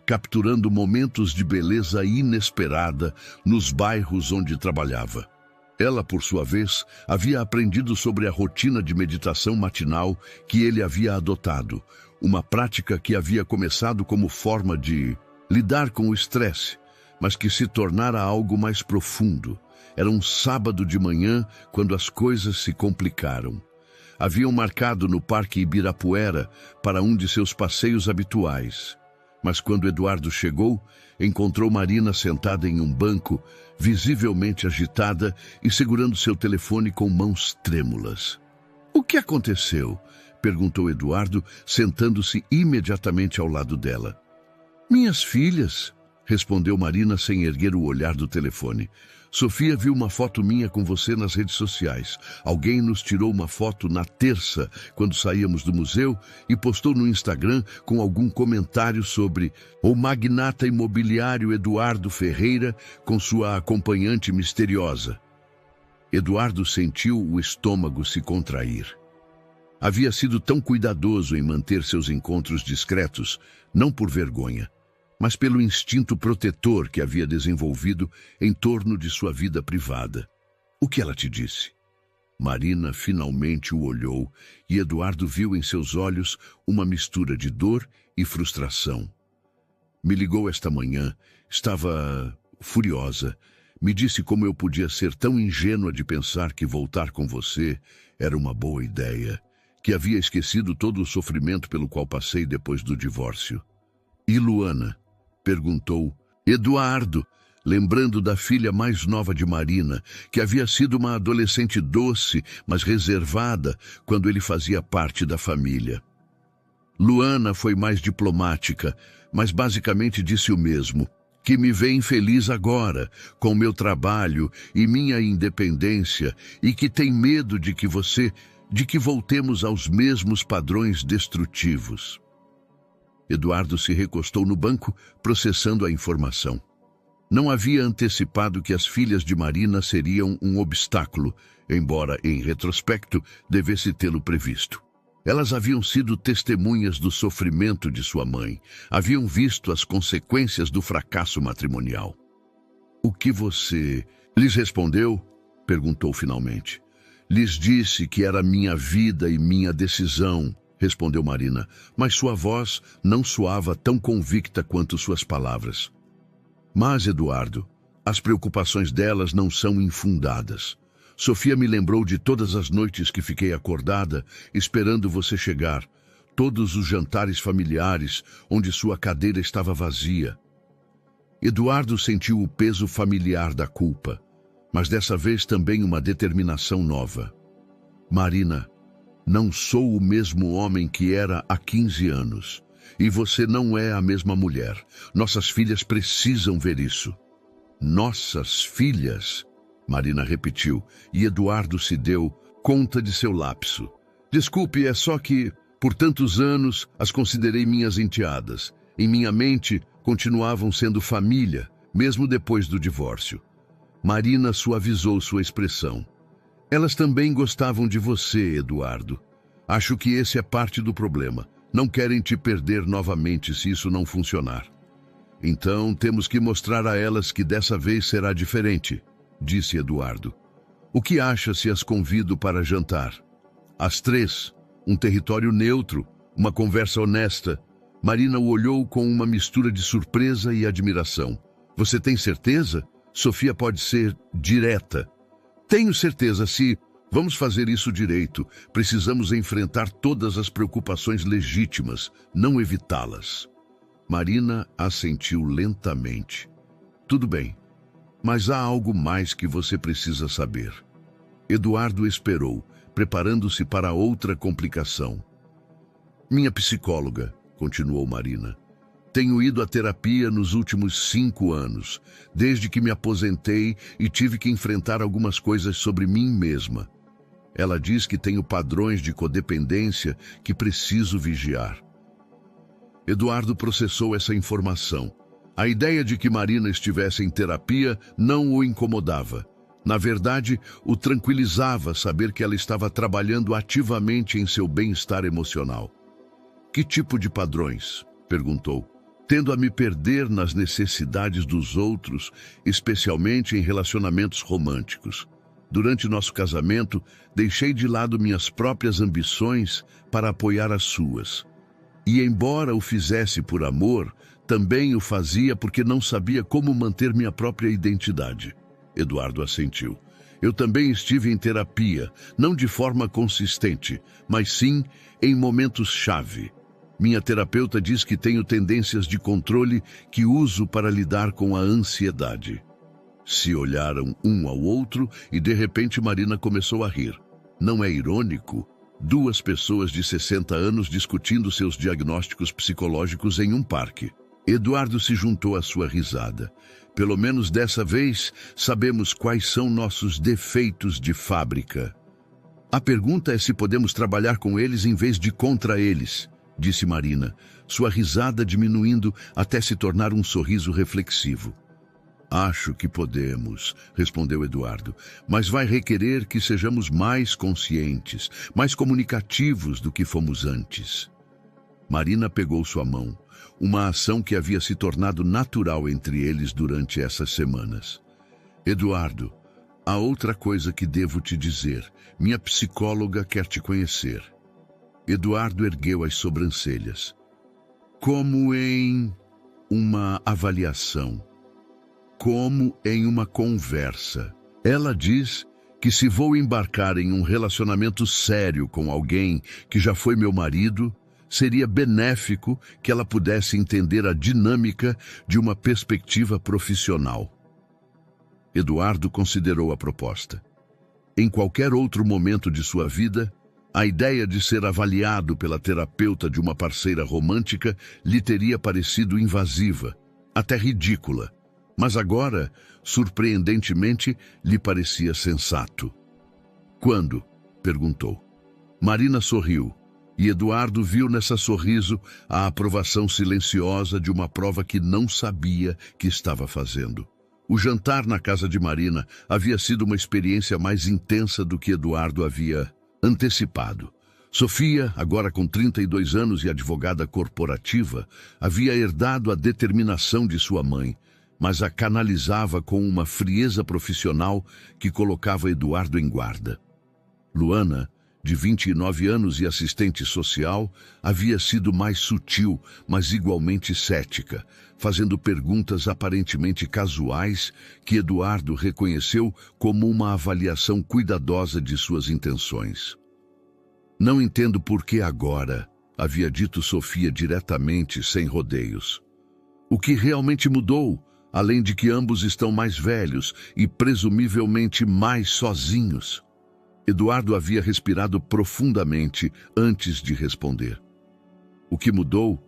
capturando momentos de beleza inesperada nos bairros onde trabalhava. Ela, por sua vez, havia aprendido sobre a rotina de meditação matinal que ele havia adotado, uma prática que havia começado como forma de lidar com o estresse, mas que se tornara algo mais profundo. Era um sábado de manhã quando as coisas se complicaram. Haviam marcado no Parque Ibirapuera para um de seus passeios habituais. Mas quando Eduardo chegou, encontrou Marina sentada em um banco, visivelmente agitada e segurando seu telefone com mãos trêmulas. "O que aconteceu?" perguntou Eduardo, sentando-se imediatamente ao lado dela. "Minhas filhas", respondeu Marina sem erguer o olhar do telefone. "Sofia viu uma foto minha com você nas redes sociais. Alguém nos tirou uma foto na terça, quando saíamos do museu, e postou no Instagram com algum comentário sobre o magnata imobiliário Eduardo Ferreira com sua acompanhante misteriosa." Eduardo sentiu o estômago se contrair. Havia sido tão cuidadoso em manter seus encontros discretos, não por vergonha, mas pelo instinto protetor que havia desenvolvido em torno de sua vida privada. "O que ela te disse?" Marina finalmente o olhou e Eduardo viu em seus olhos uma mistura de dor e frustração. "Me ligou esta manhã, estava furiosa. Me disse como eu podia ser tão ingênua de pensar que voltar com você era uma boa ideia, que havia esquecido todo o sofrimento pelo qual passei depois do divórcio." "E Luana?" perguntou Eduardo, lembrando da filha mais nova de Marina, que havia sido uma adolescente doce, mas reservada quando ele fazia parte da família. Luana foi mais diplomática, mas basicamente disse o mesmo, que me vê infeliz agora, com meu trabalho e minha independência, e que tem medo de que voltemos aos mesmos padrões destrutivos. Eduardo se recostou no banco, processando a informação. Não havia antecipado que as filhas de Marina seriam um obstáculo, embora, em retrospecto, devesse tê-lo previsto. Elas haviam sido testemunhas do sofrimento de sua mãe, haviam visto as consequências do fracasso matrimonial. "O que você lhes respondeu?" perguntou finalmente. "Lhes disse que era minha vida e minha decisão", respondeu Marina, mas sua voz não soava tão convicta quanto suas palavras. "Mas, Eduardo, as preocupações delas não são infundadas. Sofia me lembrou de todas as noites que fiquei acordada, esperando você chegar, todos os jantares familiares, onde sua cadeira estava vazia." Eduardo sentiu o peso familiar da culpa, mas dessa vez também uma determinação nova. "Marina, não sou o mesmo homem que era há 15 anos. E você não é a mesma mulher. Nossas filhas precisam ver isso." "Nossas filhas?" Marina repetiu, e Eduardo se deu conta de seu lapso. "Desculpe, é só que, por tantos anos, as considerei minhas enteadas. Em minha mente, continuavam sendo família, mesmo depois do divórcio." Marina suavizou sua expressão. "Elas também gostavam de você, Eduardo. Acho que esse é parte do problema. Não querem te perder novamente se isso não funcionar. Então temos que mostrar a elas que dessa vez será diferente", disse Eduardo. "O que acha se as convido para jantar? Às 3, um território neutro, uma conversa honesta." Marina o olhou com uma mistura de surpresa e admiração. "Você tem certeza? Sofia pode ser direta." "Tenho certeza, se vamos fazer isso direito. Precisamos enfrentar todas as preocupações legítimas, não evitá-las." Marina assentiu lentamente. "Tudo bem, mas há algo mais que você precisa saber." Eduardo esperou, preparando-se para outra complicação. "Minha psicóloga", continuou Marina, "tenho ido à terapia nos últimos 5 anos, desde que me aposentei e tive que enfrentar algumas coisas sobre mim mesma. Ela diz que tenho padrões de codependência que preciso vigiar." Eduardo processou essa informação. A ideia de que Marina estivesse em terapia não o incomodava. Na verdade, o tranquilizava saber que ela estava trabalhando ativamente em seu bem-estar emocional. "Que tipo de padrões?" perguntou. "Tendo a me perder nas necessidades dos outros, especialmente em relacionamentos românticos. Durante nosso casamento, deixei de lado minhas próprias ambições para apoiar as suas. E embora o fizesse por amor, também o fazia porque não sabia como manter minha própria identidade." Eduardo assentiu. Eu também estive em terapia, não de forma consistente, mas sim em momentos-chave. Minha terapeuta diz que tenho tendências de controle que uso para lidar com a ansiedade. Se olharam um ao outro e de repente Marina começou a rir. Não é irônico? Duas pessoas de 60 anos discutindo seus diagnósticos psicológicos em um parque. Eduardo se juntou à sua risada. Pelo menos dessa vez, sabemos quais são nossos defeitos de fábrica. A pergunta é se podemos trabalhar com eles em vez de contra eles, disse Marina, sua risada diminuindo até se tornar um sorriso reflexivo. Acho que podemos, respondeu Eduardo, mas vai requerer que sejamos mais conscientes, mais comunicativos do que fomos antes. Marina pegou sua mão, uma ação que havia se tornado natural entre eles durante essas semanas. Eduardo, há outra coisa que devo te dizer. Minha psicóloga quer te conhecer. Eduardo ergueu as sobrancelhas. Como em uma avaliação. Como em uma conversa. Ela diz que se vou embarcar em um relacionamento sério com alguém que já foi meu marido, seria benéfico que ela pudesse entender a dinâmica de uma perspectiva profissional. Eduardo considerou a proposta. Em qualquer outro momento de sua vida, a ideia de ser avaliado pela terapeuta de uma parceira romântica lhe teria parecido invasiva, até ridícula. Mas agora, surpreendentemente, lhe parecia sensato. Quando? Perguntou. Marina sorriu, e Eduardo viu nessa sorriso a aprovação silenciosa de uma prova que não sabia que estava fazendo. O jantar na casa de Marina havia sido uma experiência mais intensa do que Eduardo havia antecipado. Sofia, agora com 32 anos e advogada corporativa, havia herdado a determinação de sua mãe, mas a canalizava com uma frieza profissional que colocava Eduardo em guarda. Luana, de 29 anos e assistente social, havia sido mais sutil, mas igualmente cética, fazendo perguntas aparentemente casuais que Eduardo reconheceu como uma avaliação cuidadosa de suas intenções. Não entendo por que agora, havia dito Sofia diretamente, sem rodeios. O que realmente mudou, além de que ambos estão mais velhos e presumivelmente mais sozinhos? Eduardo havia respirado profundamente antes de responder. O que mudou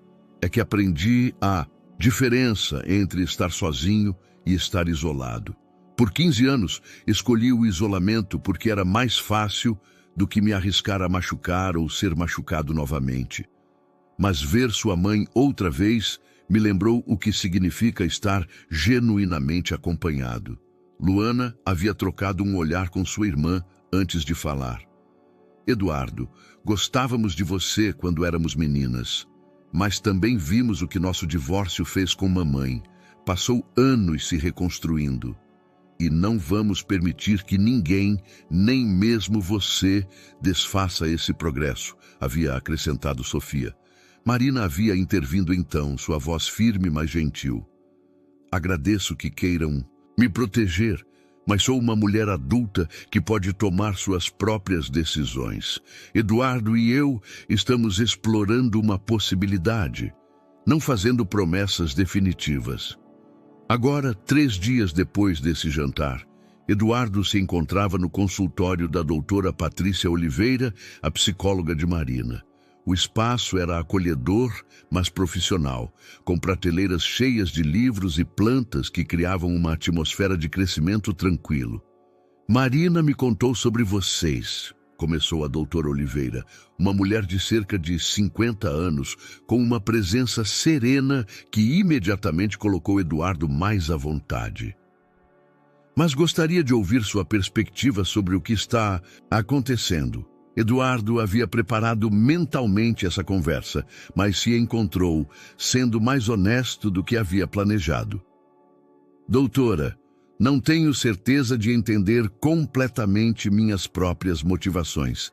é que aprendi a diferença entre estar sozinho e estar isolado. Por 15 anos, escolhi o isolamento porque era mais fácil do que me arriscar a machucar ou ser machucado novamente. Mas ver sua mãe outra vez me lembrou o que significa estar genuinamente acompanhado. Luana havia trocado um olhar com sua irmã antes de falar. Eduardo, gostávamos de você quando éramos meninas, mas também vimos o que nosso divórcio fez com mamãe. Passou anos se reconstruindo. E não vamos permitir que ninguém, nem mesmo você, desfaça esse progresso, havia acrescentado Sofia. Marina havia intervindo então, sua voz firme, mas gentil. Agradeço que queiram me proteger, mas sou uma mulher adulta que pode tomar suas próprias decisões. Eduardo e eu estamos explorando uma possibilidade, não fazendo promessas definitivas. Agora, 3 dias depois desse jantar, Eduardo se encontrava no consultório da doutora Patrícia Oliveira, a psicóloga de Marina. O espaço era acolhedor, mas profissional, com prateleiras cheias de livros e plantas que criavam uma atmosfera de crescimento tranquilo. Marina me contou sobre vocês, começou a doutora Oliveira, uma mulher de cerca de 50 anos, com uma presença serena que imediatamente colocou Eduardo mais à vontade. Mas gostaria de ouvir sua perspectiva sobre o que está acontecendo. Eduardo havia preparado mentalmente essa conversa, mas se encontrou sendo mais honesto do que havia planejado. Doutora, não tenho certeza de entender completamente minhas próprias motivações.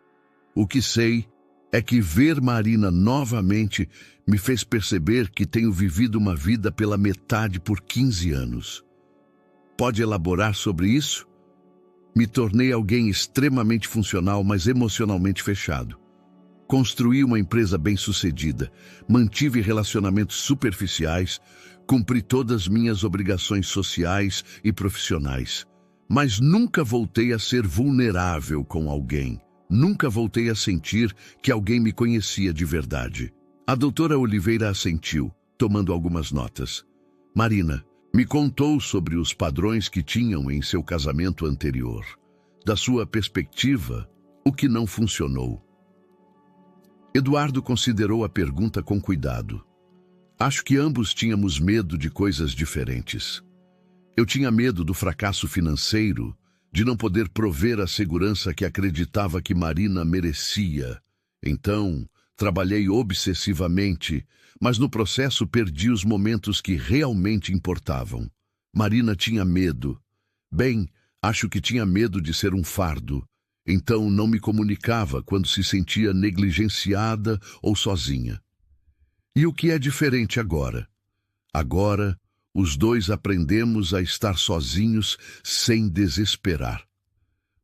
O que sei é que ver Marina novamente me fez perceber que tenho vivido uma vida pela metade por 15 anos. Pode elaborar sobre isso? Me tornei alguém extremamente funcional, mas emocionalmente fechado. Construí uma empresa bem-sucedida, mantive relacionamentos superficiais, cumpri todas minhas obrigações sociais e profissionais. Mas nunca voltei a ser vulnerável com alguém. Nunca voltei a sentir que alguém me conhecia de verdade. A doutora Oliveira assentiu, tomando algumas notas. Marina me contou sobre os padrões que tinham em seu casamento anterior. Da sua perspectiva, o que não funcionou. Eduardo considerou a pergunta com cuidado. Acho que ambos tínhamos medo de coisas diferentes. Eu tinha medo do fracasso financeiro, de não poder prover a segurança que acreditava que Marina merecia. Então, trabalhei obsessivamente, mas no processo perdi os momentos que realmente importavam. Marina tinha medo. Bem, acho que tinha medo de ser um fardo. Então não me comunicava quando se sentia negligenciada ou sozinha. E o que é diferente agora? Agora, os dois aprendemos a estar sozinhos sem desesperar.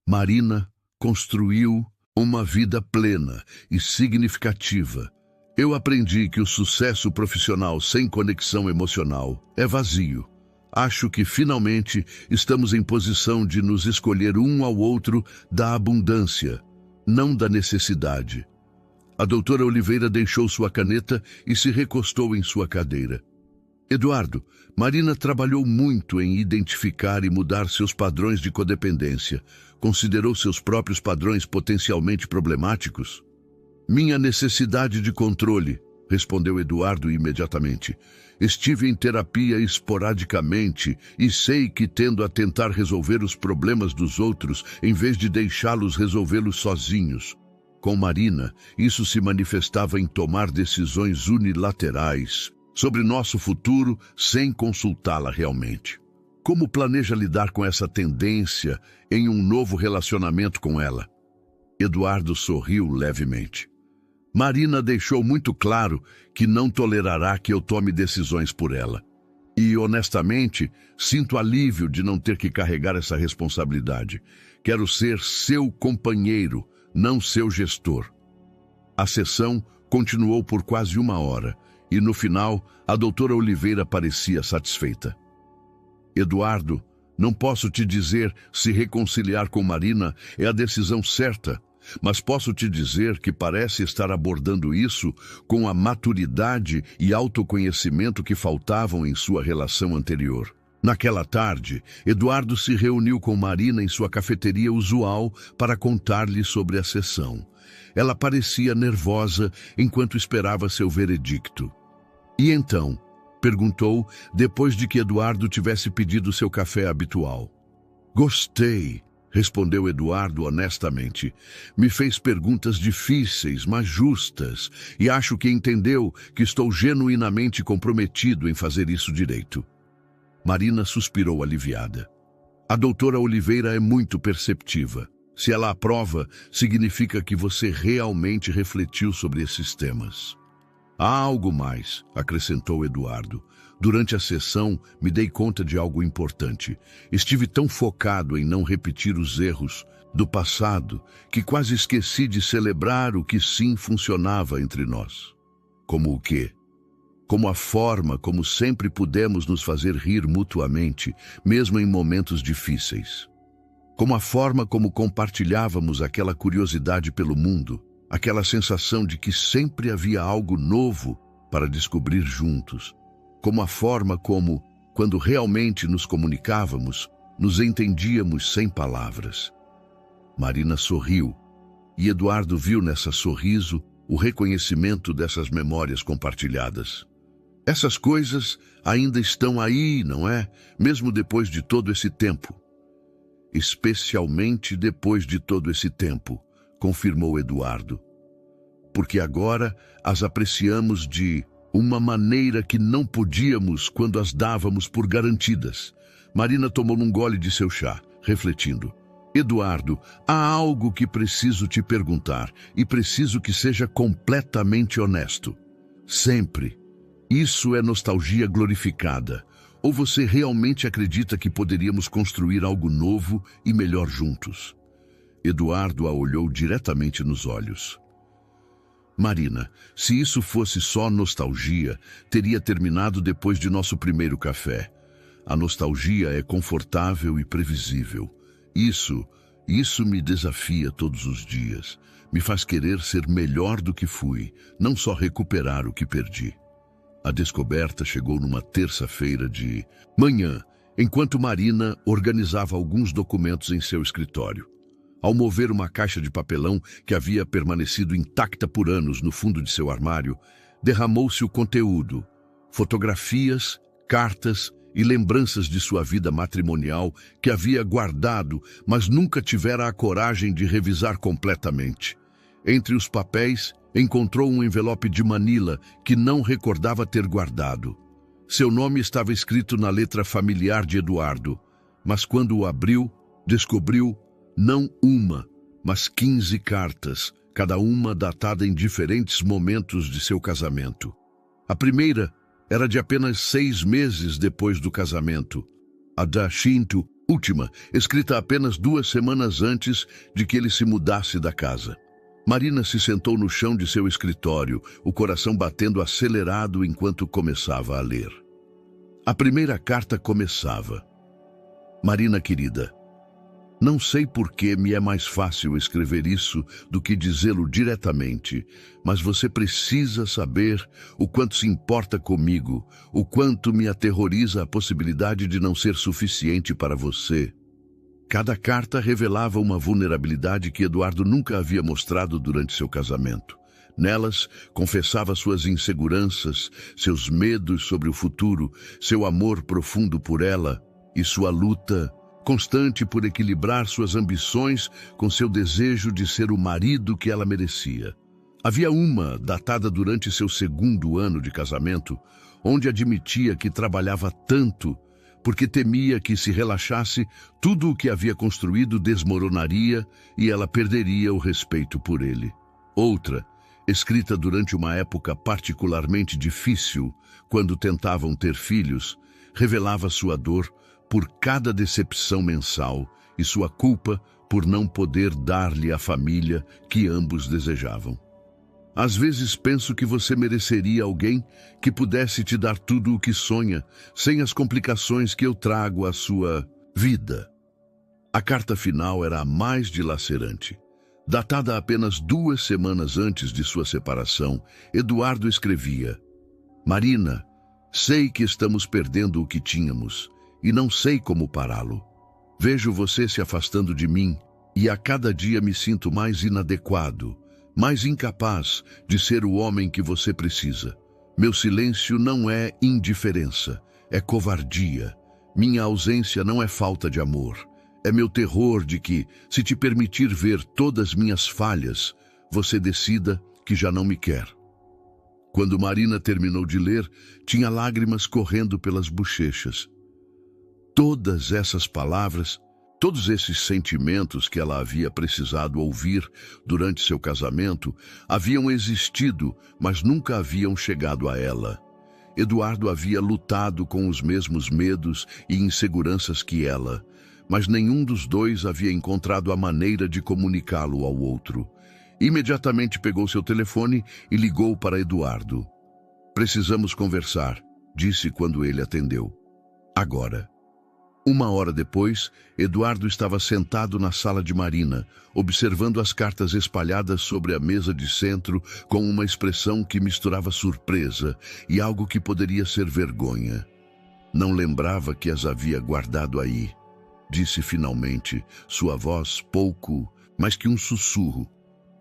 Marina construiu uma vida plena e significativa. Eu aprendi que o sucesso profissional sem conexão emocional é vazio. Acho que finalmente estamos em posição de nos escolher um ao outro da abundância, não da necessidade. A doutora Oliveira deixou sua caneta e se recostou em sua cadeira. Eduardo, Marina trabalhou muito em identificar e mudar seus padrões de codependência. Considerou seus próprios padrões potencialmente problemáticos? Minha necessidade de controle, respondeu Eduardo imediatamente. Estive em terapia esporadicamente e sei que tendo a tentar resolver os problemas dos outros em vez de deixá-los resolvê-los sozinhos. Com Marina, isso se manifestava em tomar decisões unilaterais sobre nosso futuro sem consultá-la realmente. Como planeja lidar com essa tendência em um novo relacionamento com ela? Eduardo sorriu levemente. Marina deixou muito claro que não tolerará que eu tome decisões por ela. E, honestamente, sinto alívio de não ter que carregar essa responsabilidade. Quero ser seu companheiro, não seu gestor. A sessão continuou por quase 1 hora. E no final, a doutora Oliveira parecia satisfeita. Eduardo, não posso te dizer se reconciliar com Marina é a decisão certa, mas posso te dizer que parece estar abordando isso com a maturidade e autoconhecimento que faltavam em sua relação anterior. Naquela tarde, Eduardo se reuniu com Marina em sua cafeteria usual para contar-lhe sobre a sessão. Ela parecia nervosa enquanto esperava seu veredicto. E então? Perguntou, depois de que Eduardo tivesse pedido seu café habitual. Gostei, respondeu Eduardo honestamente. Me fez perguntas difíceis, mas justas, e acho que entendeu que estou genuinamente comprometido em fazer isso direito. Marina suspirou aliviada. A doutora Oliveira é muito perceptiva. Se ela aprova, significa que você realmente refletiu sobre esses temas. Há algo mais, acrescentou Eduardo. Durante a sessão, me dei conta de algo importante. Estive tão focado em não repetir os erros do passado que quase esqueci de celebrar o que sim funcionava entre nós. Como o quê? Como a forma como sempre pudemos nos fazer rir mutuamente, mesmo em momentos difíceis. Como a forma como compartilhávamos aquela curiosidade pelo mundo, aquela sensação de que sempre havia algo novo para descobrir juntos. Como a forma como, quando realmente nos comunicávamos, nos entendíamos sem palavras. Marina sorriu, e Eduardo viu nessa sorriso o reconhecimento dessas memórias compartilhadas. Essas coisas ainda estão aí, não é? Mesmo depois de todo esse tempo. Especialmente depois de todo esse tempo, confirmou Eduardo. Porque agora as apreciamos de uma maneira que não podíamos quando as dávamos por garantidas. Marina tomou um gole de seu chá, refletindo. Eduardo, há algo que preciso te perguntar e preciso que seja completamente honesto. Sempre. Isso é nostalgia glorificada. Ou você realmente acredita que poderíamos construir algo novo e melhor juntos? Eduardo a olhou diretamente nos olhos. Marina, se isso fosse só nostalgia, teria terminado depois de nosso primeiro café. A nostalgia é confortável e previsível. Isso me desafia todos os dias. Me faz querer ser melhor do que fui, não só recuperar o que perdi. A descoberta chegou numa terça-feira de manhã, enquanto Marina organizava alguns documentos em seu escritório. Ao mover uma caixa de papelão que havia permanecido intacta por anos no fundo de seu armário, derramou-se o conteúdo: fotografias, cartas e lembranças de sua vida matrimonial que havia guardado, mas nunca tivera a coragem de revisar completamente. Entre os papéis, encontrou um envelope de Manila que não recordava ter guardado. Seu nome estava escrito na letra familiar de Eduardo, mas quando o abriu, descobriu não uma, mas 15 cartas, cada uma datada em diferentes momentos de seu casamento. A primeira era de apenas 6 meses depois do casamento. A da Shinto, última, escrita apenas 2 semanas antes de que ele se mudasse da casa. Marina se sentou no chão de seu escritório, o coração batendo acelerado enquanto começava a ler. A primeira carta começava: Marina querida, não sei por que me é mais fácil escrever isso do que dizê-lo diretamente, mas você precisa saber o quanto se importa comigo, o quanto me aterroriza a possibilidade de não ser suficiente para você. Cada carta revelava uma vulnerabilidade que Eduardo nunca havia mostrado durante seu casamento. Nelas, confessava suas inseguranças, seus medos sobre o futuro, seu amor profundo por ela e sua luta constante por equilibrar suas ambições com seu desejo de ser o marido que ela merecia. Havia uma, datada durante seu 2º ano de casamento, onde admitia que trabalhava tanto porque temia que, se relaxasse, tudo o que havia construído desmoronaria e ela perderia o respeito por ele. Outra, escrita durante uma época particularmente difícil, quando tentavam ter filhos, revelava sua dor por cada decepção mensal e sua culpa por não poder dar-lhe a família que ambos desejavam. Às vezes penso que você mereceria alguém que pudesse te dar tudo o que sonha, sem as complicações que eu trago à sua vida. A carta final era a mais dilacerante. Datada apenas 2 semanas antes de sua separação, Eduardo escrevia: Marina, sei que estamos perdendo o que tínhamos e não sei como pará-lo. Vejo você se afastando de mim e a cada dia me sinto mais inadequado, mais incapaz de ser o homem que você precisa. Meu silêncio não é indiferença, é covardia. Minha ausência não é falta de amor. É meu terror de que, se te permitir ver todas minhas falhas, você decida que já não me quer. Quando Marina terminou de ler, tinha lágrimas correndo pelas bochechas. Todas essas palavras, todos esses sentimentos que ela havia precisado ouvir durante seu casamento, haviam existido, mas nunca haviam chegado a ela. Eduardo havia lutado com os mesmos medos e inseguranças que ela, mas nenhum dos dois havia encontrado a maneira de comunicá-lo ao outro. Imediatamente pegou seu telefone e ligou para Eduardo. Precisamos conversar, disse quando ele atendeu. Agora. 1 hora depois, Eduardo estava sentado na sala de Marina, observando as cartas espalhadas sobre a mesa de centro com uma expressão que misturava surpresa e algo que poderia ser vergonha. Não lembrava que as havia guardado aí, disse finalmente, sua voz pouco, mais que um sussurro.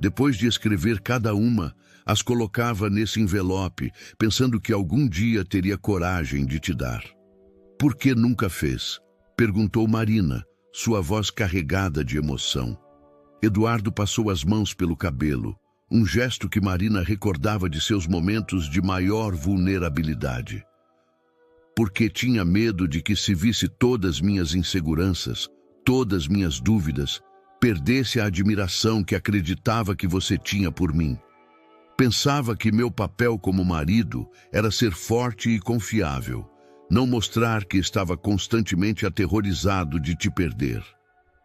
Depois de escrever cada uma, as colocava nesse envelope, pensando que algum dia teria coragem de te dar. Por que nunca fez? Perguntou Marina, sua voz carregada de emoção. Eduardo passou as mãos pelo cabelo, um gesto que Marina recordava de seus momentos de maior vulnerabilidade. Porque tinha medo de que, se visse todas minhas inseguranças, todas minhas dúvidas, perdesse a admiração que acreditava que você tinha por mim. Pensava que meu papel como marido era ser forte e confiável, Não mostrar que estava constantemente aterrorizado de te perder.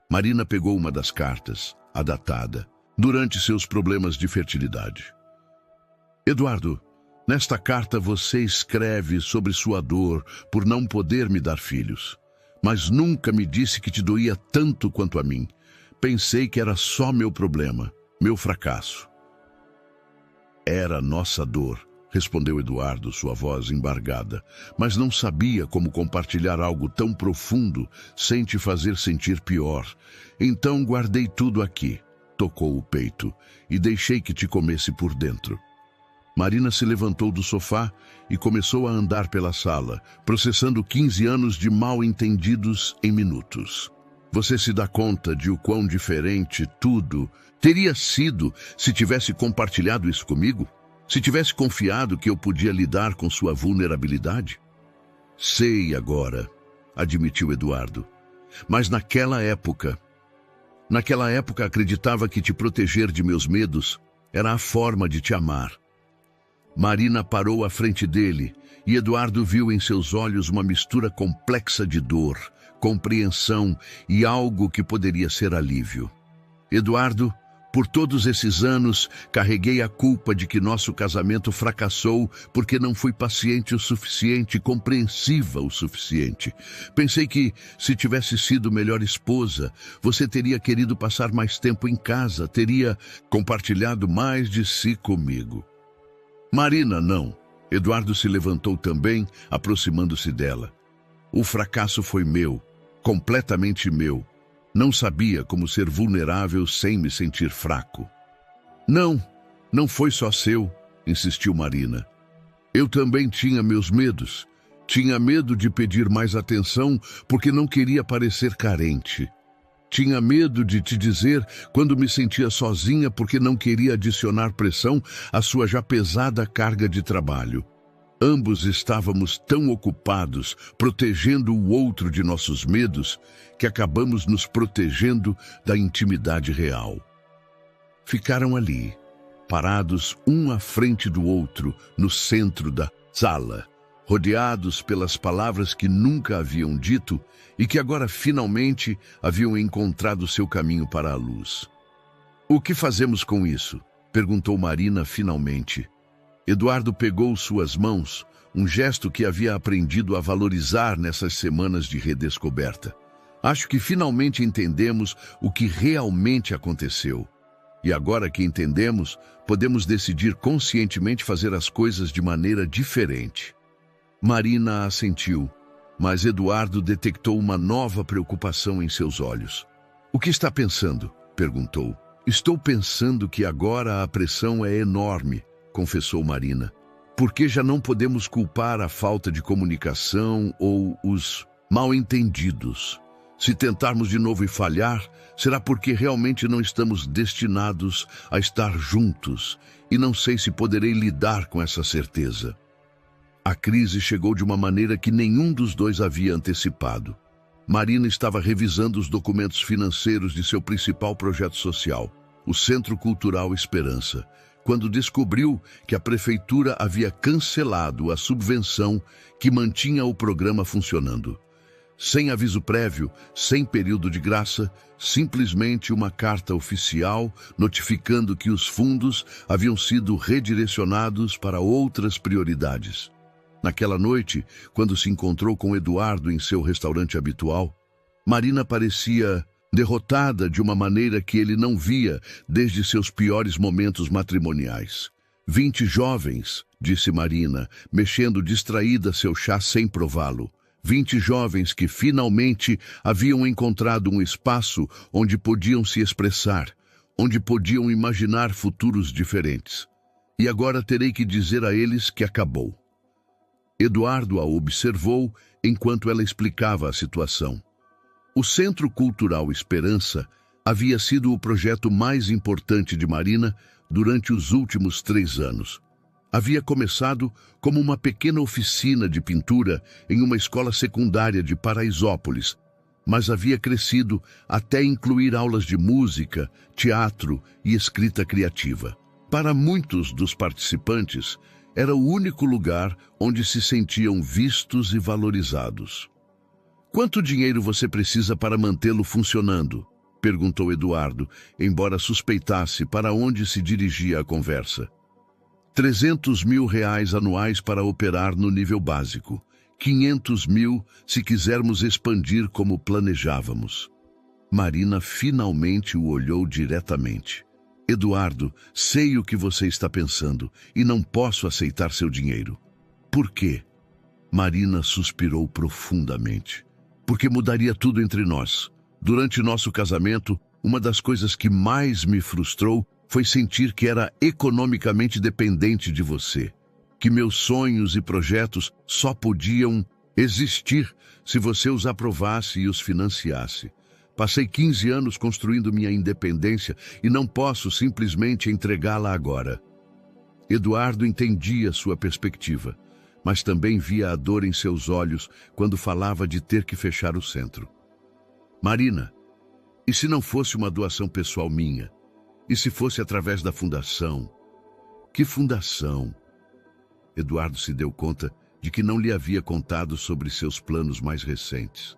Marina pegou uma das cartas, a datada, durante seus problemas de fertilidade. Eduardo, nesta carta você escreve sobre sua dor por não poder me dar filhos, mas nunca me disse que te doía tanto quanto a mim. Pensei que era só meu problema, meu fracasso. Era nossa dor, respondeu Eduardo, sua voz embargada, mas não sabia como compartilhar algo tão profundo sem te fazer sentir pior. Então guardei tudo aqui, tocou o peito, e deixei que te comesse por dentro. Marina se levantou do sofá e começou a andar pela sala, processando 15 anos de mal-entendidos em minutos. Você se dá conta de o quão diferente tudo teria sido se tivesse compartilhado isso comigo? Se tivesse confiado que eu podia lidar com sua vulnerabilidade? Sei agora, admitiu Eduardo. Mas naquela época acreditava que te proteger de meus medos era a forma de te amar. Marina parou à frente dele e Eduardo viu em seus olhos uma mistura complexa de dor, compreensão e algo que poderia ser alívio. Eduardo, por todos esses anos, carreguei a culpa de que nosso casamento fracassou porque não fui paciente o suficiente, compreensiva o suficiente. Pensei que, se tivesse sido melhor esposa, você teria querido passar mais tempo em casa, teria compartilhado mais de si comigo. Marina, não. Eduardo se levantou também, aproximando-se dela. O fracasso foi meu, completamente meu. Não sabia como ser vulnerável sem me sentir fraco. Não foi só seu, insistiu Marina. Eu também tinha meus medos. Tinha medo de pedir mais atenção porque não queria parecer carente. Tinha medo de te dizer quando me sentia sozinha porque não queria adicionar pressão à sua já pesada carga de trabalho. Ambos estávamos tão ocupados protegendo o outro de nossos medos que acabamos nos protegendo da intimidade real. Ficaram ali, parados um à frente do outro, no centro da sala, rodeados pelas palavras que nunca haviam dito e que agora finalmente haviam encontrado seu caminho para a luz. O que fazemos com isso? Perguntou Marina finalmente. Eduardo pegou suas mãos, um gesto que havia aprendido a valorizar nessas semanas de redescoberta. Acho que finalmente entendemos o que realmente aconteceu. E agora que entendemos, podemos decidir conscientemente fazer as coisas de maneira diferente. Marina assentiu, mas Eduardo detectou uma nova preocupação em seus olhos. O que está pensando? Perguntou. Estou pensando que agora a pressão é enorme, confessou Marina. Porque já não podemos culpar a falta de comunicação ou os mal-entendidos. Se tentarmos de novo e falhar, será porque realmente não estamos destinados a estar juntos, e não sei se poderei lidar com essa certeza. A crise chegou de uma maneira que nenhum dos dois havia antecipado. Marina estava revisando os documentos financeiros de seu principal projeto social, o Centro Cultural Esperança, quando descobriu que a prefeitura havia cancelado a subvenção que mantinha o programa funcionando. Sem aviso prévio, sem período de graça, simplesmente uma carta oficial notificando que os fundos haviam sido redirecionados para outras prioridades. Naquela noite, quando se encontrou com Eduardo em seu restaurante habitual, Marina parecia derrotada de uma maneira que ele não via desde seus piores momentos matrimoniais. 20 jovens, disse Marina, mexendo distraída seu chá sem prová-lo. 20 jovens que finalmente haviam encontrado um espaço onde podiam se expressar, onde podiam imaginar futuros diferentes. E agora terei que dizer a eles que acabou. Eduardo a observou enquanto ela explicava a situação. O Centro Cultural Esperança havia sido o projeto mais importante de Marina durante os últimos 3 anos. Havia começado como uma pequena oficina de pintura em uma escola secundária de Paraisópolis, mas havia crescido até incluir aulas de música, teatro e escrita criativa. Para muitos dos participantes, Era o único lugar onde se sentiam vistos e valorizados. Quanto dinheiro você precisa para mantê-lo funcionando? Perguntou Eduardo, embora suspeitasse para onde se dirigia a conversa. 300 mil reais anuais para operar no nível básico. 500 mil se quisermos expandir como planejávamos. Marina finalmente o olhou diretamente. Eduardo, sei o que você está pensando e não posso aceitar seu dinheiro. Por quê? Marina suspirou profundamente. Porque mudaria tudo entre nós. Durante nosso casamento, uma das coisas que mais me frustrou foi sentir que era economicamente dependente de você. Que meus sonhos e projetos só podiam existir se você os aprovasse e os financiasse. Passei 15 anos construindo minha independência e não posso simplesmente entregá-la agora. Eduardo entendia sua perspectiva, mas também via a dor em seus olhos quando falava de ter que fechar o centro. Marina, e se não fosse uma doação pessoal minha? E se fosse através da fundação? Que fundação? Eduardo se deu conta de que não lhe havia contado sobre seus planos mais recentes.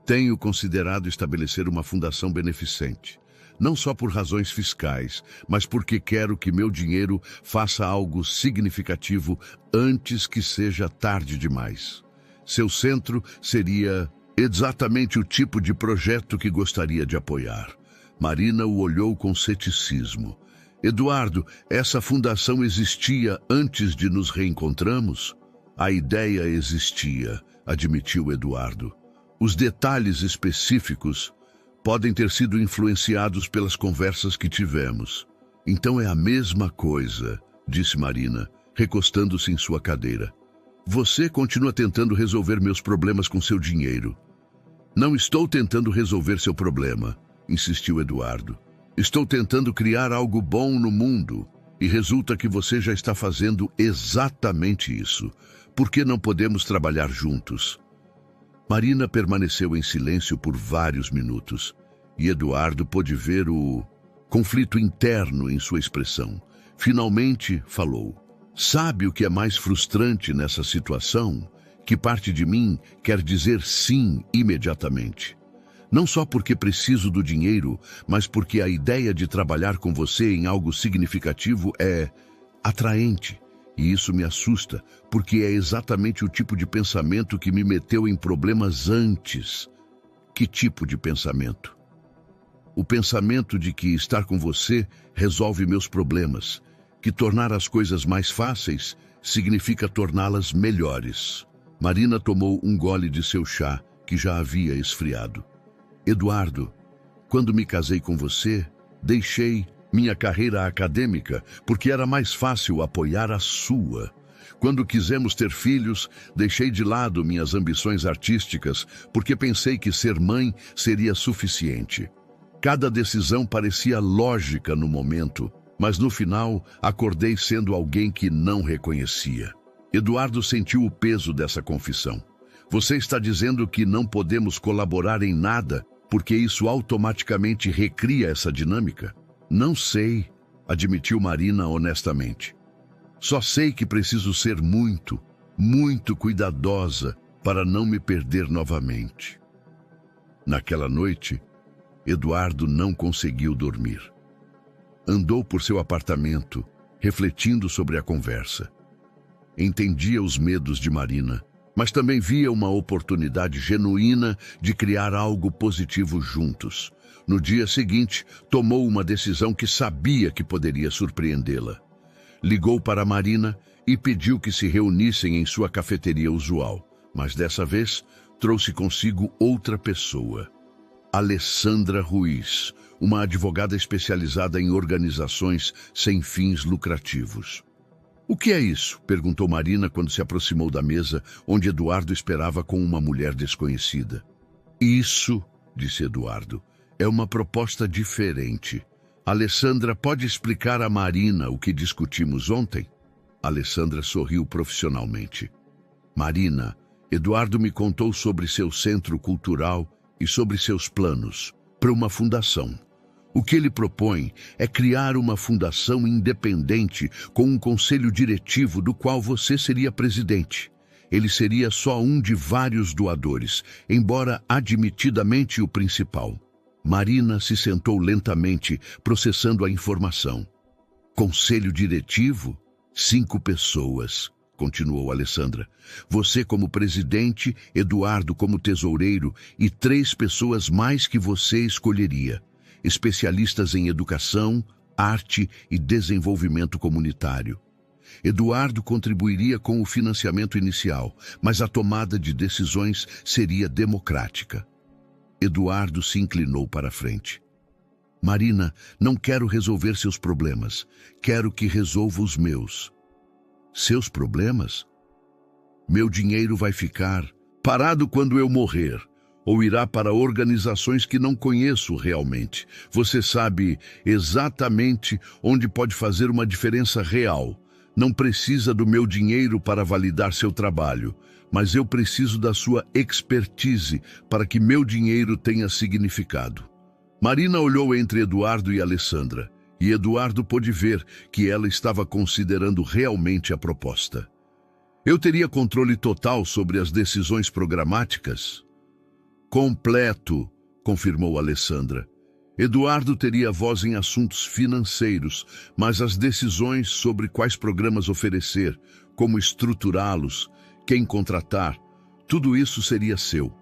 Tenho considerado estabelecer uma fundação beneficente, não só por razões fiscais, mas porque quero que meu dinheiro faça algo significativo antes que seja tarde demais. Seu centro seria exatamente o tipo de projeto que gostaria de apoiar. Marina o olhou com ceticismo. Eduardo, essa fundação existia antes de nos reencontrarmos? A ideia existia, admitiu Eduardo. Os detalhes específicos podem ter sido influenciados pelas conversas que tivemos. Então é a mesma coisa, disse Marina, recostando-se em sua cadeira. Você continua tentando resolver meus problemas com seu dinheiro. Não estou tentando resolver seu problema, insistiu Eduardo. Estou tentando criar algo bom no mundo e resulta que você já está fazendo exatamente isso. Por que não podemos trabalhar juntos? Marina permaneceu em silêncio por vários minutos e Eduardo pôde ver o conflito interno em sua expressão. Finalmente falou. Sabe o que é mais frustrante nessa situação? Que parte de mim quer dizer sim imediatamente. Não só porque preciso do dinheiro, mas porque a ideia de trabalhar com você em algo significativo é atraente. E isso me assusta, porque é exatamente o tipo de pensamento que me meteu em problemas antes. Que tipo de pensamento? O pensamento de que estar com você resolve meus problemas, que tornar as coisas mais fáceis significa torná-las melhores. Marina tomou um gole de seu chá, que já havia esfriado. Eduardo, quando me casei com você, deixei minha carreira acadêmica porque era mais fácil apoiar a sua. Quando quisemos ter filhos, deixei de lado minhas ambições artísticas porque pensei que ser mãe seria suficiente. Cada decisão parecia lógica no momento, mas no final acordei sendo alguém que não reconhecia. Eduardo sentiu o peso dessa confissão. Você está dizendo que não podemos colaborar em nada porque isso automaticamente recria essa dinâmica? Não sei, admitiu Marina honestamente. Só sei que preciso ser muito, muito cuidadosa para não me perder novamente. Naquela noite, Eduardo não conseguiu dormir. Andou por seu apartamento, refletindo sobre a conversa. Entendia os medos de Marina, mas também via uma oportunidade genuína de criar algo positivo juntos. No dia seguinte, tomou uma decisão que sabia que poderia surpreendê-la. Ligou para Marina e pediu que se reunissem em sua cafeteria usual, mas dessa vez trouxe consigo outra pessoa. Alessandra Ruiz, uma advogada especializada em organizações sem fins lucrativos. O que é isso? Perguntou Marina quando se aproximou da mesa, onde Eduardo esperava com uma mulher desconhecida. Isso, disse Eduardo, é uma proposta diferente. Alessandra, pode explicar a Marina o que discutimos ontem? Alessandra sorriu profissionalmente. Marina, Eduardo me contou sobre seu centro cultural e sobre seus planos para uma fundação. O que ele propõe é criar uma fundação independente com um conselho diretivo do qual você seria presidente. Ele seria só um de vários doadores, embora admitidamente o principal. Marina se sentou lentamente, processando a informação. Conselho diretivo? 5 pessoas, continuou Alessandra. Você como presidente, Eduardo como tesoureiro e 3 pessoas mais que você escolheria. Especialistas em educação, arte e desenvolvimento comunitário. Eduardo contribuiria com o financiamento inicial, mas a tomada de decisões seria democrática. Eduardo se inclinou para a frente. Marina, não quero resolver seus problemas. Quero que resolva os meus. Seus problemas? Meu dinheiro vai ficar parado quando eu morrer, ou irá para organizações que não conheço realmente. Você sabe exatamente onde pode fazer uma diferença real. Não precisa do meu dinheiro para validar seu trabalho, mas eu preciso da sua expertise para que meu dinheiro tenha significado. Marina olhou entre Eduardo e Alessandra, e Eduardo pôde ver que ela estava considerando realmente a proposta. Eu teria controle total sobre as decisões programáticas? Completo, confirmou Alessandra. Eduardo teria voz em assuntos financeiros, mas as decisões sobre quais programas oferecer, como estruturá-los, quem contratar, tudo isso seria seu.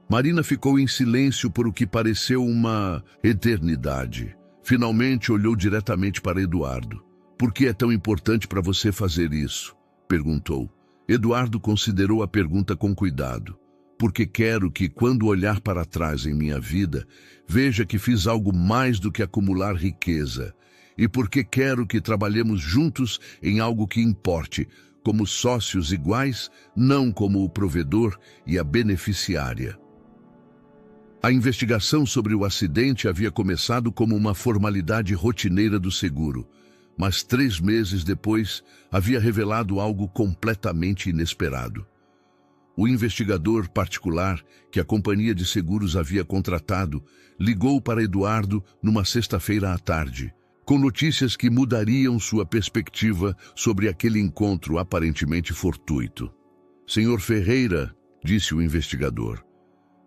Marina ficou em silêncio por o que pareceu uma eternidade. Finalmente olhou diretamente para Eduardo. Por que é tão importante para você fazer isso? Perguntou. Eduardo considerou a pergunta com cuidado. Porque quero que, quando olhar para trás em minha vida, veja que fiz algo mais do que acumular riqueza. E porque quero que trabalhemos juntos em algo que importe, como sócios iguais, não como o provedor e a beneficiária. A investigação sobre o acidente havia começado como uma formalidade rotineira do seguro, mas 3 meses depois havia revelado algo completamente inesperado. O investigador particular que a companhia de seguros havia contratado ligou para Eduardo numa sexta-feira à tarde, com notícias que mudariam sua perspectiva sobre aquele encontro aparentemente fortuito. Senhor Ferreira, disse o investigador,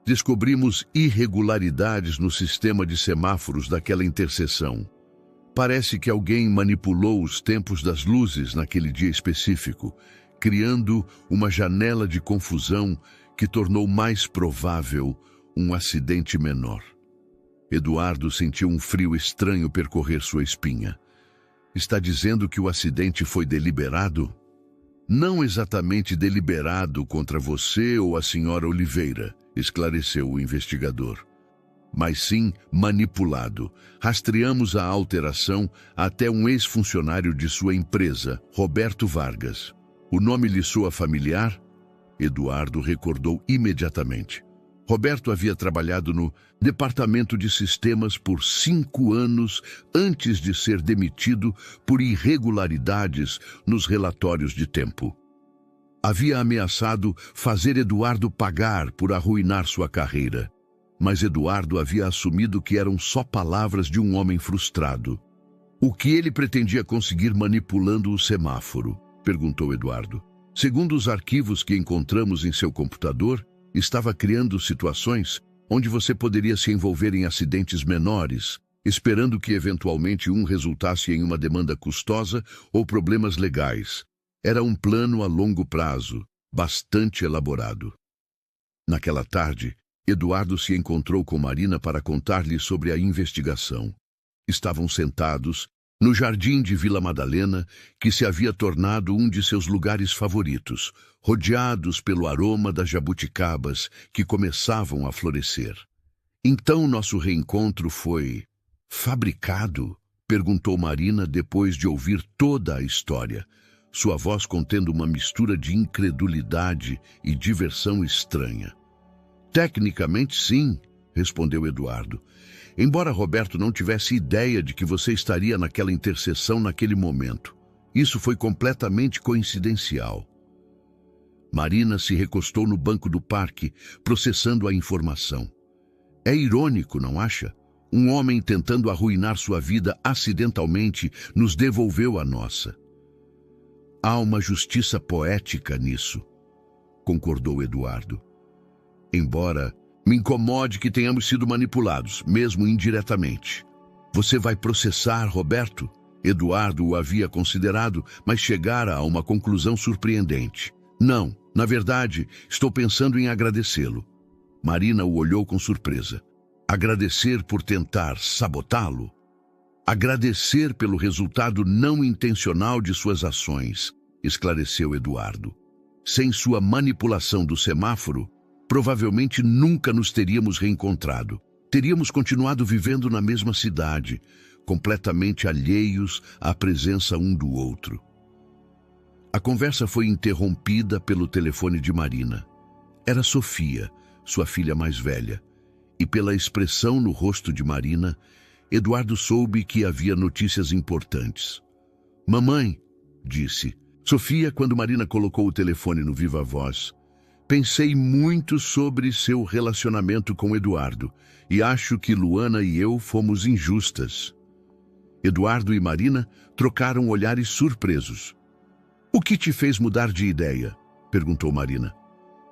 descobrimos irregularidades no sistema de semáforos daquela interseção. Parece que alguém manipulou os tempos das luzes naquele dia específico, criando uma janela de confusão que tornou mais provável um acidente menor. Eduardo sentiu um frio estranho percorrer sua espinha. Está dizendo que o acidente foi deliberado? Não exatamente deliberado contra você ou a senhora Oliveira, esclareceu o investigador. Mas sim manipulado. Rastreamos a alteração até um ex-funcionário de sua empresa, Roberto Vargas. O nome lhe soa familiar? Eduardo recordou imediatamente. Roberto havia trabalhado no departamento de sistemas por 5 anos antes de ser demitido por irregularidades nos relatórios de tempo. Havia ameaçado fazer Eduardo pagar por arruinar sua carreira. Mas Eduardo havia assumido que eram só palavras de um homem frustrado. O que ele pretendia conseguir manipulando o semáforo? Perguntou Eduardo. Segundo os arquivos que encontramos em seu computador, estava criando situações onde você poderia se envolver em acidentes menores, esperando que eventualmente um resultasse em uma demanda custosa ou problemas legais. Era um plano a longo prazo, bastante elaborado. Naquela tarde, Eduardo se encontrou com Marina para contar-lhe sobre a investigação. Estavam sentados no jardim de Vila Madalena, que se havia tornado um de seus lugares favoritos, rodeados pelo aroma das jabuticabas que começavam a florescer. Então nosso reencontro foi fabricado? Perguntou Marina depois de ouvir toda a história, sua voz contendo uma mistura de incredulidade e diversão estranha. Tecnicamente, sim, respondeu Eduardo. Embora Roberto não tivesse ideia de que você estaria naquela interseção naquele momento. Isso foi completamente coincidencial. Marina se recostou no banco do parque, processando a informação. É irônico, não acha? Um homem tentando arruinar sua vida acidentalmente nos devolveu a nossa. Há uma justiça poética nisso, concordou Eduardo. Embora me incomode que tenhamos sido manipulados, mesmo indiretamente. Você vai processar Roberto? Eduardo o havia considerado, mas chegara a uma conclusão surpreendente. Não, na verdade, estou pensando em agradecê-lo. Marina o olhou com surpresa. Agradecer por tentar sabotá-lo? Agradecer pelo resultado não intencional de suas ações, esclareceu Eduardo. Sem sua manipulação do semáforo, provavelmente nunca nos teríamos reencontrado. Teríamos continuado vivendo na mesma cidade, completamente alheios à presença um do outro. A conversa foi interrompida pelo telefone de Marina. Era Sofia, sua filha mais velha, e pela expressão no rosto de Marina, Eduardo soube que havia notícias importantes. Mamãe, disse Sofia quando Marina colocou o telefone no viva-voz. Pensei muito sobre seu relacionamento com Eduardo e acho que Luana e eu fomos injustas. Eduardo e Marina trocaram olhares surpresos. O que te fez mudar de ideia? Perguntou Marina.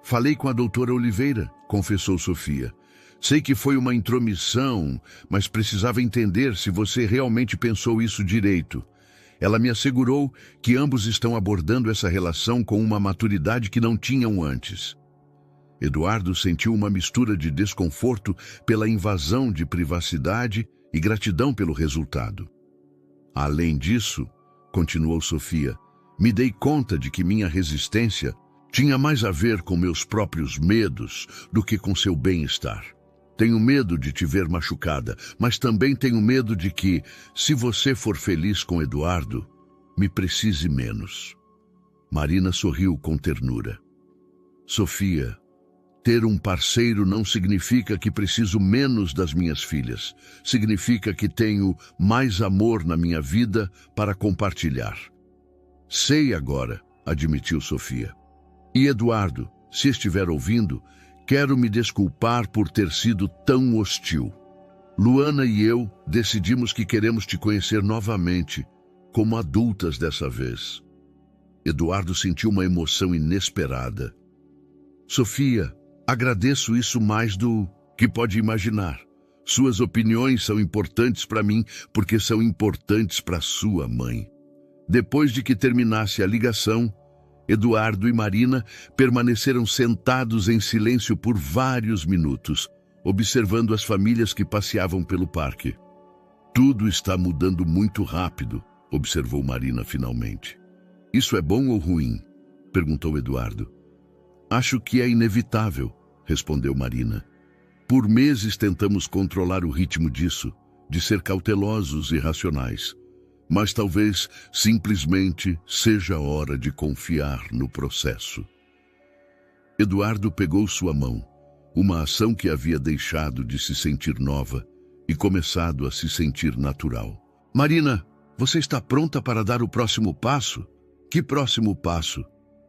Falei com a doutora Oliveira, confessou Sofia. Sei que foi uma intromissão, mas precisava entender se você realmente pensou isso direito. Ela me assegurou que ambos estão abordando essa relação com uma maturidade que não tinham antes. Eduardo sentiu uma mistura de desconforto pela invasão de privacidade e gratidão pelo resultado. Além disso, continuou Sofia, me dei conta de que minha resistência tinha mais a ver com meus próprios medos do que com seu bem-estar. Tenho medo de te ver machucada, mas também tenho medo de que, se você for feliz com Eduardo, me precise menos. Marina sorriu com ternura. Sofia, ter um parceiro não significa que preciso menos das minhas filhas. Significa que tenho mais amor na minha vida para compartilhar. Sei agora, admitiu Sofia. E Eduardo, se estiver ouvindo, quero me desculpar por ter sido tão hostil. Luana e eu decidimos que queremos te conhecer novamente, como adultas dessa vez. Eduardo sentiu uma emoção inesperada. Sofia, agradeço isso mais do que pode imaginar. Suas opiniões são importantes para mim porque são importantes para sua mãe. Depois de que terminasse a ligação, Eduardo e Marina permaneceram sentados em silêncio por vários minutos, observando as famílias que passeavam pelo parque. Tudo está mudando muito rápido, observou Marina finalmente. Isso é bom ou ruim? Perguntou Eduardo. Acho que é inevitável, respondeu Marina. Por meses tentamos controlar o ritmo disso, de ser cautelosos e racionais. Mas talvez simplesmente seja a hora de confiar no processo. Eduardo pegou sua mão, uma ação que havia deixado de se sentir nova e começado a se sentir natural. Marina, você está pronta para dar o próximo passo? Que próximo passo?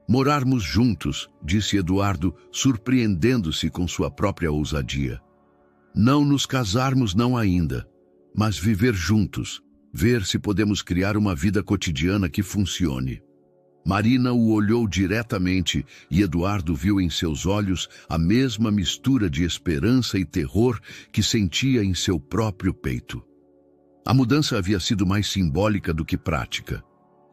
Morarmos juntos, disse Eduardo, surpreendendo-se com sua própria ousadia. Não nos casarmos não ainda, mas viver juntos. Ver se podemos criar uma vida cotidiana que funcione. Marina o olhou diretamente e Eduardo viu em seus olhos a mesma mistura de esperança e terror que sentia em seu próprio peito. A mudança havia sido mais simbólica do que prática.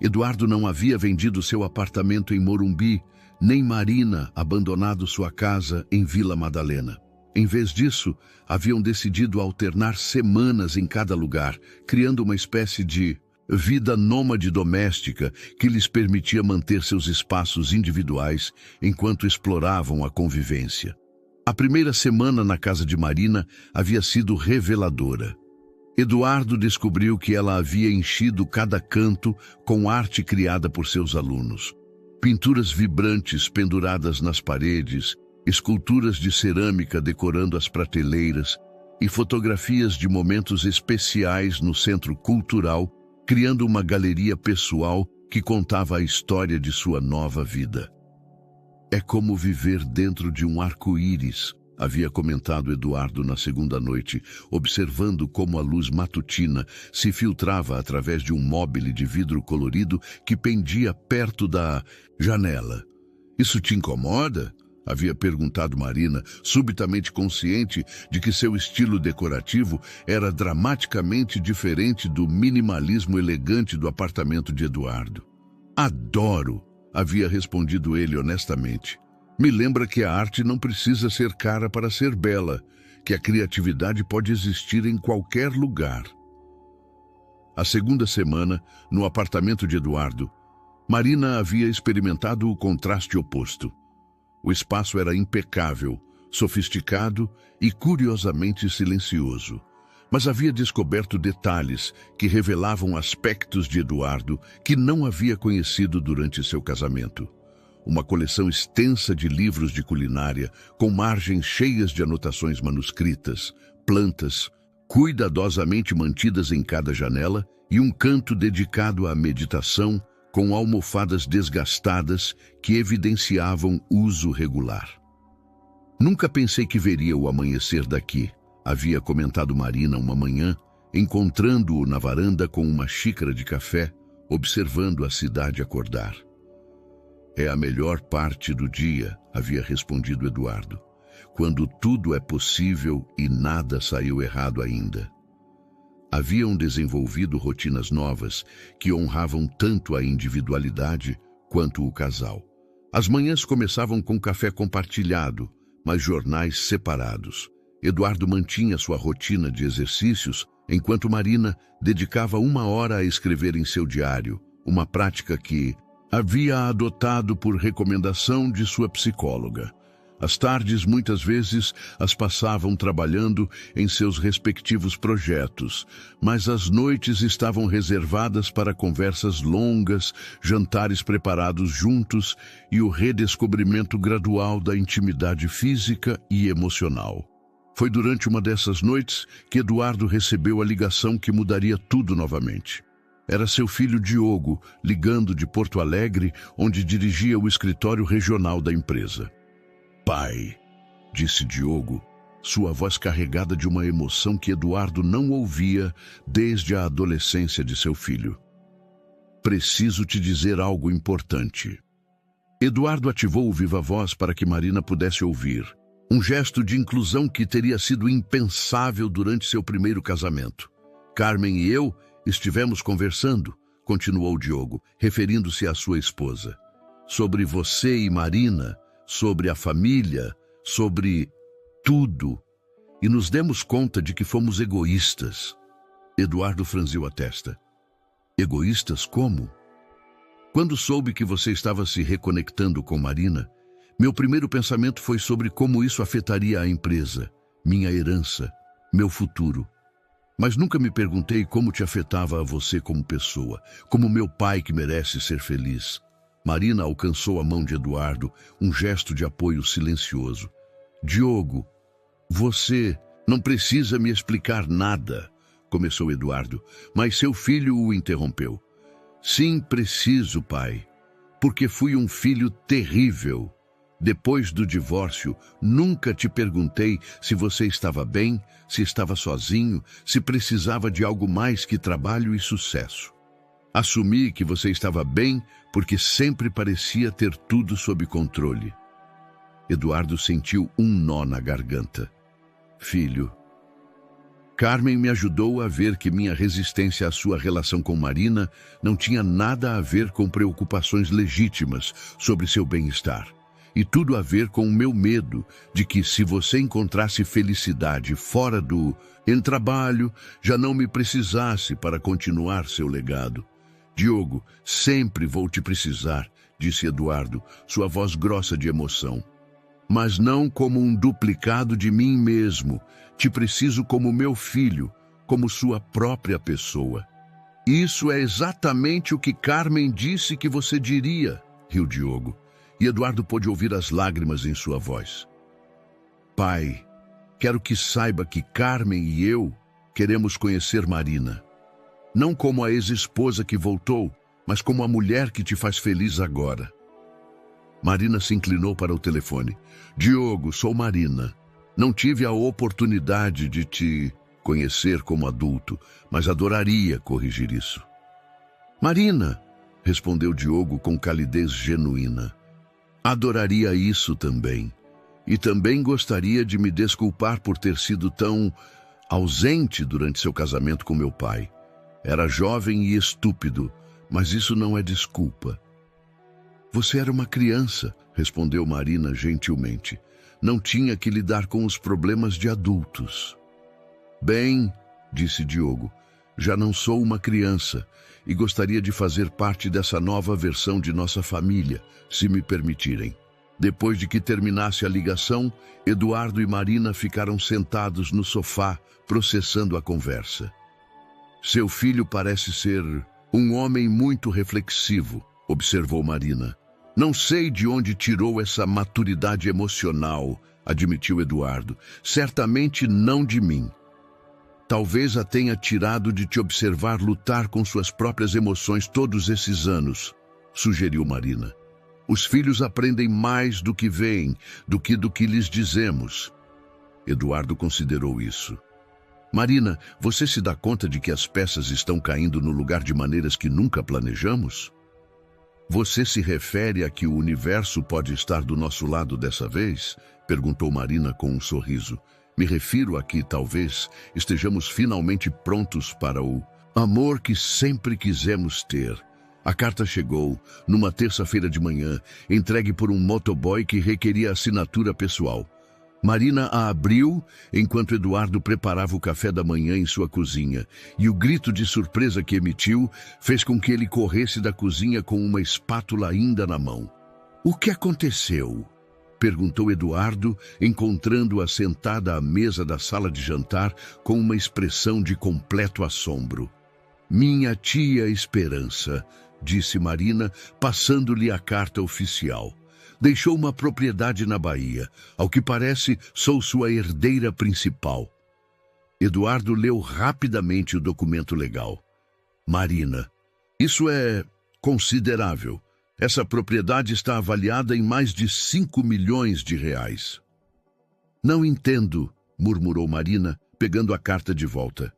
Eduardo não havia vendido seu apartamento em Morumbi, nem Marina abandonado sua casa em Vila Madalena. Em vez disso, haviam decidido alternar semanas em cada lugar, criando uma espécie de vida nômade doméstica que lhes permitia manter seus espaços individuais enquanto exploravam a convivência. A primeira semana na casa de Marina havia sido reveladora. Eduardo descobriu que ela havia enchido cada canto com arte criada por seus alunos. Pinturas vibrantes penduradas nas paredes, esculturas de cerâmica decorando as prateleiras e fotografias de momentos especiais no centro cultural, criando uma galeria pessoal que contava a história de sua nova vida. É como viver dentro de um arco-íris, havia comentado Eduardo na segunda noite, observando como a luz matutina se filtrava através de um móbile de vidro colorido que pendia perto da janela. Isso te incomoda? Havia perguntado Marina, subitamente consciente de que seu estilo decorativo era dramaticamente diferente do minimalismo elegante do apartamento de Eduardo. Adoro, havia respondido ele honestamente. Me lembra que a arte não precisa ser cara para ser bela, que a criatividade pode existir em qualquer lugar. A segunda semana, no apartamento de Eduardo, Marina havia experimentado o contraste oposto. O espaço era impecável, sofisticado e curiosamente silencioso. Mas havia descoberto detalhes que revelavam aspectos de Eduardo que não havia conhecido durante seu casamento. Uma coleção extensa de livros de culinária, com margens cheias de anotações manuscritas, plantas, cuidadosamente mantidas em cada janela, e um canto dedicado à meditação, com almofadas desgastadas que evidenciavam uso regular. Nunca pensei que veria o amanhecer daqui, havia comentado Marina uma manhã, encontrando-o na varanda com uma xícara de café, observando a cidade acordar. É a melhor parte do dia, havia respondido Eduardo, quando tudo é possível e nada saiu errado ainda. Haviam desenvolvido rotinas novas que honravam tanto a individualidade quanto o casal. As manhãs começavam com café compartilhado, mas jornais separados. Eduardo mantinha sua rotina de exercícios, enquanto Marina dedicava 1 hora a escrever em seu diário, uma prática que havia adotado por recomendação de sua psicóloga. As tardes, muitas vezes, as passavam trabalhando em seus respectivos projetos, mas as noites estavam reservadas para conversas longas, jantares preparados juntos e o redescobrimento gradual da intimidade física e emocional. Foi durante uma dessas noites que Eduardo recebeu a ligação que mudaria tudo novamente. Era seu filho Diogo, ligando de Porto Alegre, onde dirigia o escritório regional da empresa. Pai, disse Diogo, sua voz carregada de uma emoção que Eduardo não ouvia desde a adolescência de seu filho. Preciso te dizer algo importante. Eduardo ativou o viva-voz para que Marina pudesse ouvir. Um gesto de inclusão que teria sido impensável durante seu primeiro casamento. Carmen e eu estivemos conversando, continuou Diogo, referindo-se à sua esposa. Sobre você e Marina, sobre a família, sobre tudo. E nos demos conta de que fomos egoístas. Eduardo franziu a testa. Egoístas como? Quando soube que você estava se reconectando com Marina, meu primeiro pensamento foi sobre como isso afetaria a empresa, minha herança, meu futuro. Mas nunca me perguntei como te afetava a você como pessoa, como meu pai que merece ser feliz. Marina alcançou a mão de Eduardo, um gesto de apoio silencioso. Diogo, você não precisa me explicar nada, começou Eduardo, mas seu filho o interrompeu. Sim, preciso, pai, porque fui um filho terrível. Depois do divórcio, nunca te perguntei se você estava bem, se estava sozinho, se precisava de algo mais que trabalho e sucesso. Assumi que você estava bem porque sempre parecia ter tudo sob controle. Eduardo sentiu um nó na garganta. Filho, Carmen me ajudou a ver que minha resistência à sua relação com Marina não tinha nada a ver com preocupações legítimas sobre seu bem-estar. E tudo a ver com o meu medo de que, se você encontrasse felicidade fora do trabalho, já não me precisasse para continuar seu legado. Diogo, sempre vou te precisar, disse Eduardo, sua voz grossa de emoção. Mas não como um duplicado de mim mesmo. Te preciso como meu filho, como sua própria pessoa. Isso é exatamente o que Carmen disse que você diria, riu Diogo. E Eduardo pôde ouvir as lágrimas em sua voz. Pai, quero que saiba que Carmen e eu queremos conhecer Marina. Não como a ex-esposa que voltou, mas como a mulher que te faz feliz agora. Marina se inclinou para o telefone. Diogo, sou Marina. Não tive a oportunidade de te conhecer como adulto, mas adoraria corrigir isso. Marina, respondeu Diogo com calidez genuína. Adoraria isso também. E também gostaria de me desculpar por ter sido tão ausente durante seu casamento com meu pai. Era jovem e estúpido, mas isso não é desculpa. Você era uma criança, respondeu Marina gentilmente. Não tinha que lidar com os problemas de adultos. Bem, disse Diogo, já não sou uma criança e gostaria de fazer parte dessa nova versão de nossa família, se me permitirem. Depois de que terminasse a ligação, Eduardo e Marina ficaram sentados no sofá, processando a conversa. Seu filho parece ser um homem muito reflexivo, observou Marina. Não sei de onde tirou essa maturidade emocional, admitiu Eduardo. Certamente não de mim. Talvez a tenha tirado de te observar lutar com suas próprias emoções todos esses anos, sugeriu Marina. Os filhos aprendem mais do que veem, do que lhes dizemos. Eduardo considerou isso. Marina, você se dá conta de que as peças estão caindo no lugar de maneiras que nunca planejamos? Você se refere a que o universo pode estar do nosso lado dessa vez? Perguntou Marina com um sorriso. Me refiro a que, talvez, estejamos finalmente prontos para o amor que sempre quisemos ter. A carta chegou, numa terça-feira de manhã, entregue por um motoboy que requeria assinatura pessoal. Marina a abriu enquanto Eduardo preparava o café da manhã em sua cozinha, e o grito de surpresa que emitiu fez com que ele corresse da cozinha com uma espátula ainda na mão. O que aconteceu? Perguntou Eduardo, encontrando-a sentada à mesa da sala de jantar com uma expressão de completo assombro. Minha tia Esperança, disse Marina, passando-lhe a carta oficial. Deixou uma propriedade na Bahia. Ao que parece, sou sua herdeira principal. Eduardo leu rapidamente o documento legal. Marina, isso é considerável. Essa propriedade está avaliada em mais de 5 milhões de reais. Não entendo, murmurou Marina, pegando a carta de volta.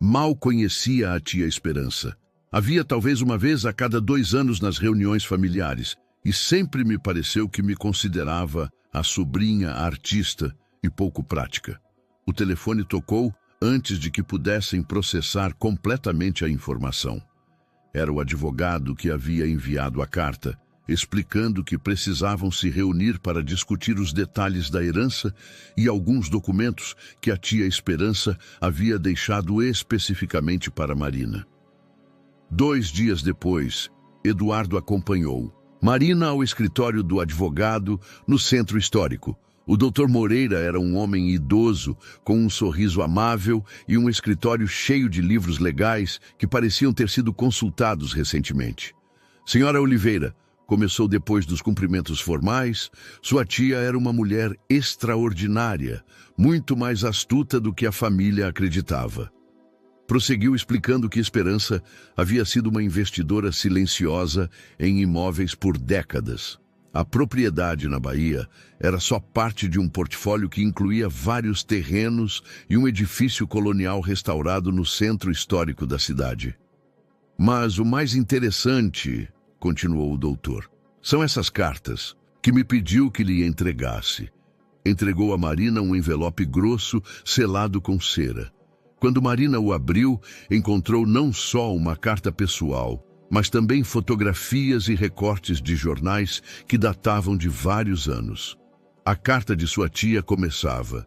Mal conhecia a tia Esperança. Havia talvez uma vez a cada 2 anos nas reuniões familiares, e sempre me pareceu que me considerava a sobrinha artista e pouco prática. O telefone tocou antes de que pudessem processar completamente a informação. Era o advogado que havia enviado a carta, explicando que precisavam se reunir para discutir os detalhes da herança e alguns documentos que a tia Esperança havia deixado especificamente para Marina. 2 dias depois, Eduardo acompanhou Marina ao escritório do advogado no centro histórico. O Dr. Moreira era um homem idoso, com um sorriso amável e um escritório cheio de livros legais que pareciam ter sido consultados recentemente. Senhora Oliveira, começou depois dos cumprimentos formais, sua tia era uma mulher extraordinária, muito mais astuta do que a família acreditava. Prosseguiu explicando que Esperança havia sido uma investidora silenciosa em imóveis por décadas. A propriedade na Bahia era só parte de um portfólio que incluía vários terrenos e um edifício colonial restaurado no centro histórico da cidade. Mas o mais interessante, continuou o doutor, são essas cartas que me pediu que lhe entregasse. Entregou a Marina um envelope grosso selado com cera. Quando Marina o abriu, encontrou não só uma carta pessoal, mas também fotografias e recortes de jornais que datavam de vários anos. A carta de sua tia começava: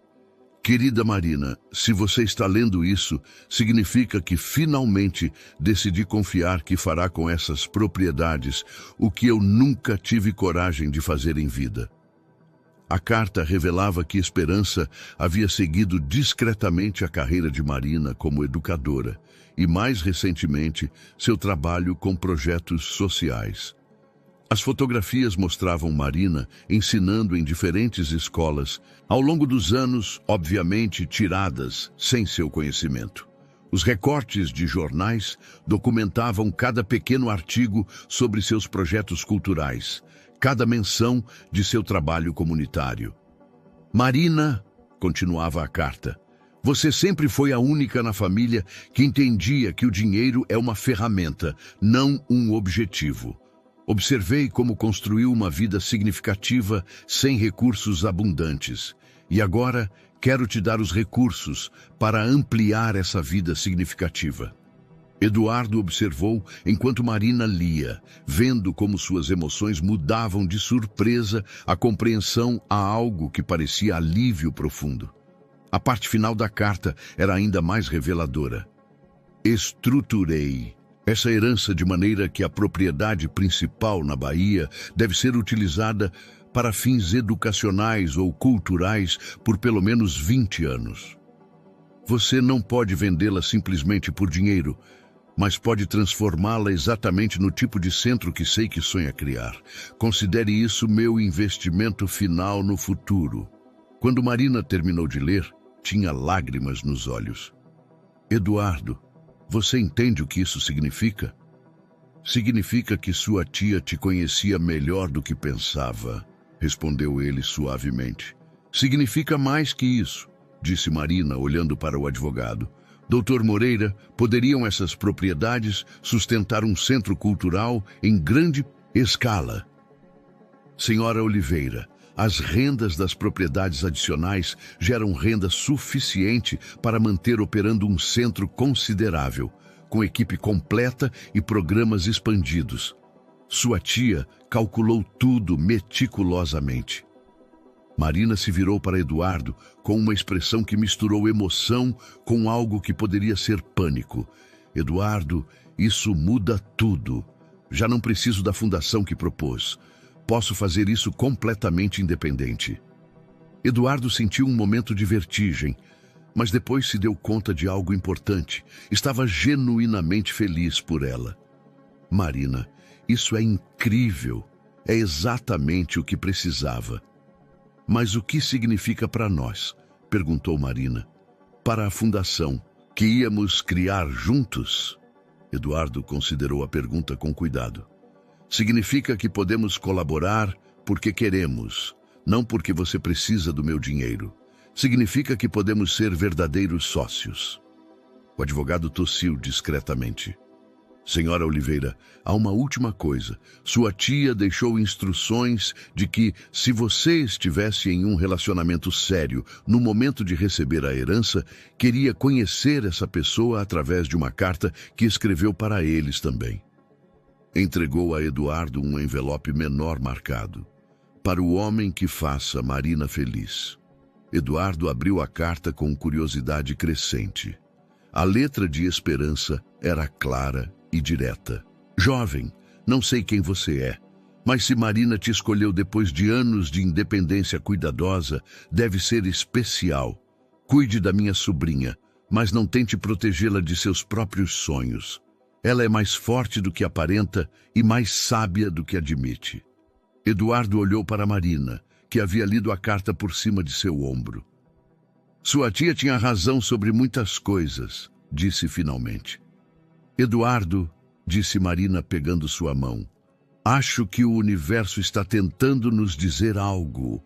Querida Marina, se você está lendo isso, significa que finalmente decidi confiar que fará com essas propriedades o que eu nunca tive coragem de fazer em vida. A carta revelava que Esperança havia seguido discretamente a carreira de Marina como educadora e, mais recentemente, seu trabalho com projetos sociais. As fotografias mostravam Marina ensinando em diferentes escolas, ao longo dos anos, obviamente tiradas sem seu conhecimento. Os recortes de jornais documentavam cada pequeno artigo sobre seus projetos culturais, cada menção de seu trabalho comunitário. Marina, continuava a carta. Você sempre foi a única na família que entendia que o dinheiro é uma ferramenta, não um objetivo. Observei como construiu uma vida significativa sem recursos abundantes. E agora quero te dar os recursos para ampliar essa vida significativa. Eduardo observou enquanto Marina lia, vendo como suas emoções mudavam de surpresa à compreensão a algo que parecia alívio profundo. A parte final da carta era ainda mais reveladora. Estruturei essa herança de maneira que a propriedade principal na Bahia deve ser utilizada para fins educacionais ou culturais por pelo menos 20 anos. Você não pode vendê-la simplesmente por dinheiro, mas pode transformá-la exatamente no tipo de centro que sei que sonha criar. Considere isso meu investimento final no futuro. Quando Marina terminou de ler, tinha lágrimas nos olhos. Eduardo, você entende o que isso significa? Significa que sua tia te conhecia melhor do que pensava, respondeu ele suavemente. Significa mais que isso, disse Marina, olhando para o advogado. Doutor Moreira, poderiam essas propriedades sustentar um centro cultural em grande escala? Senhora Oliveira, as rendas das propriedades adicionais geram renda suficiente para manter operando um centro considerável, com equipe completa e programas expandidos. Sua tia calculou tudo meticulosamente. Marina se virou para Eduardo com uma expressão que misturou emoção com algo que poderia ser pânico. Eduardo, isso muda tudo. Já não preciso da fundação que propôs. Posso fazer isso completamente independente. Eduardo sentiu um momento de vertigem, mas depois se deu conta de algo importante. Estava genuinamente feliz por ela. Marina, isso é incrível. É exatamente o que precisava. Mas o que significa para nós? Perguntou Marina. Para a fundação, que íamos criar juntos? Eduardo considerou a pergunta com cuidado. Significa que podemos colaborar porque queremos, não porque você precisa do meu dinheiro. Significa que podemos ser verdadeiros sócios. O advogado tossiu discretamente. Senhora Oliveira, há uma última coisa. Sua tia deixou instruções de que, se você estivesse em um relacionamento sério no momento de receber a herança, queria conhecer essa pessoa através de uma carta que escreveu para eles também. Entregou a Eduardo um envelope menor marcado. Para o homem que faça Marina feliz. Eduardo abriu a carta com curiosidade crescente. A letra de esperança era clara e direta. Jovem, não sei quem você é, mas se Marina te escolheu depois de anos de independência cuidadosa, deve ser especial. Cuide da minha sobrinha, mas não tente protegê-la de seus próprios sonhos. Ela é mais forte do que aparenta e mais sábia do que admite. Eduardo olhou para Marina, que havia lido a carta por cima de seu ombro. Sua tia tinha razão sobre muitas coisas, disse finalmente. Eduardo, disse Marina pegando sua mão, acho que o universo está tentando nos dizer algo.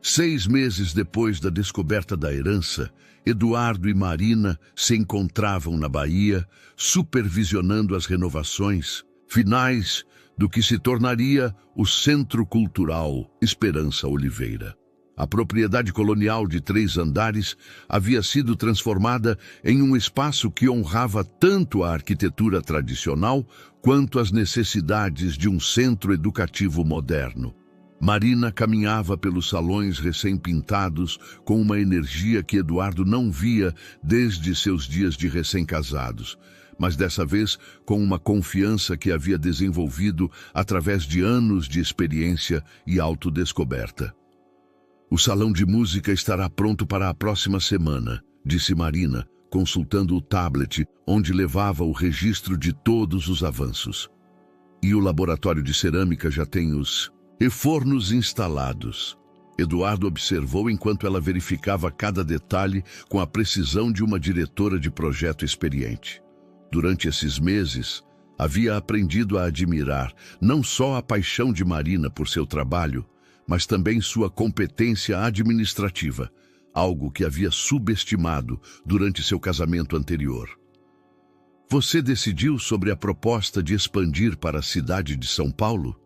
6 meses depois da descoberta da herança, Eduardo e Marina se encontravam na Bahia, supervisionando as renovações finais do que se tornaria o Centro Cultural Esperança Oliveira. A propriedade colonial de 3 andares havia sido transformada em um espaço que honrava tanto a arquitetura tradicional quanto as necessidades de um centro educativo moderno. Marina caminhava pelos salões recém-pintados com uma energia que Eduardo não via desde seus dias de recém-casados, mas dessa vez com uma confiança que havia desenvolvido através de anos de experiência e autodescoberta. O salão de música estará pronto para a próxima semana, disse Marina, consultando o tablet onde levava o registro de todos os avanços. E o laboratório de cerâmica já tem os fornos instalados. Eduardo observou enquanto ela verificava cada detalhe com a precisão de uma diretora de projeto experiente. Durante esses meses, havia aprendido a admirar não só a paixão de Marina por seu trabalho, mas também sua competência administrativa, algo que havia subestimado durante seu casamento anterior. Você decidiu sobre a proposta de expandir para a cidade de São Paulo?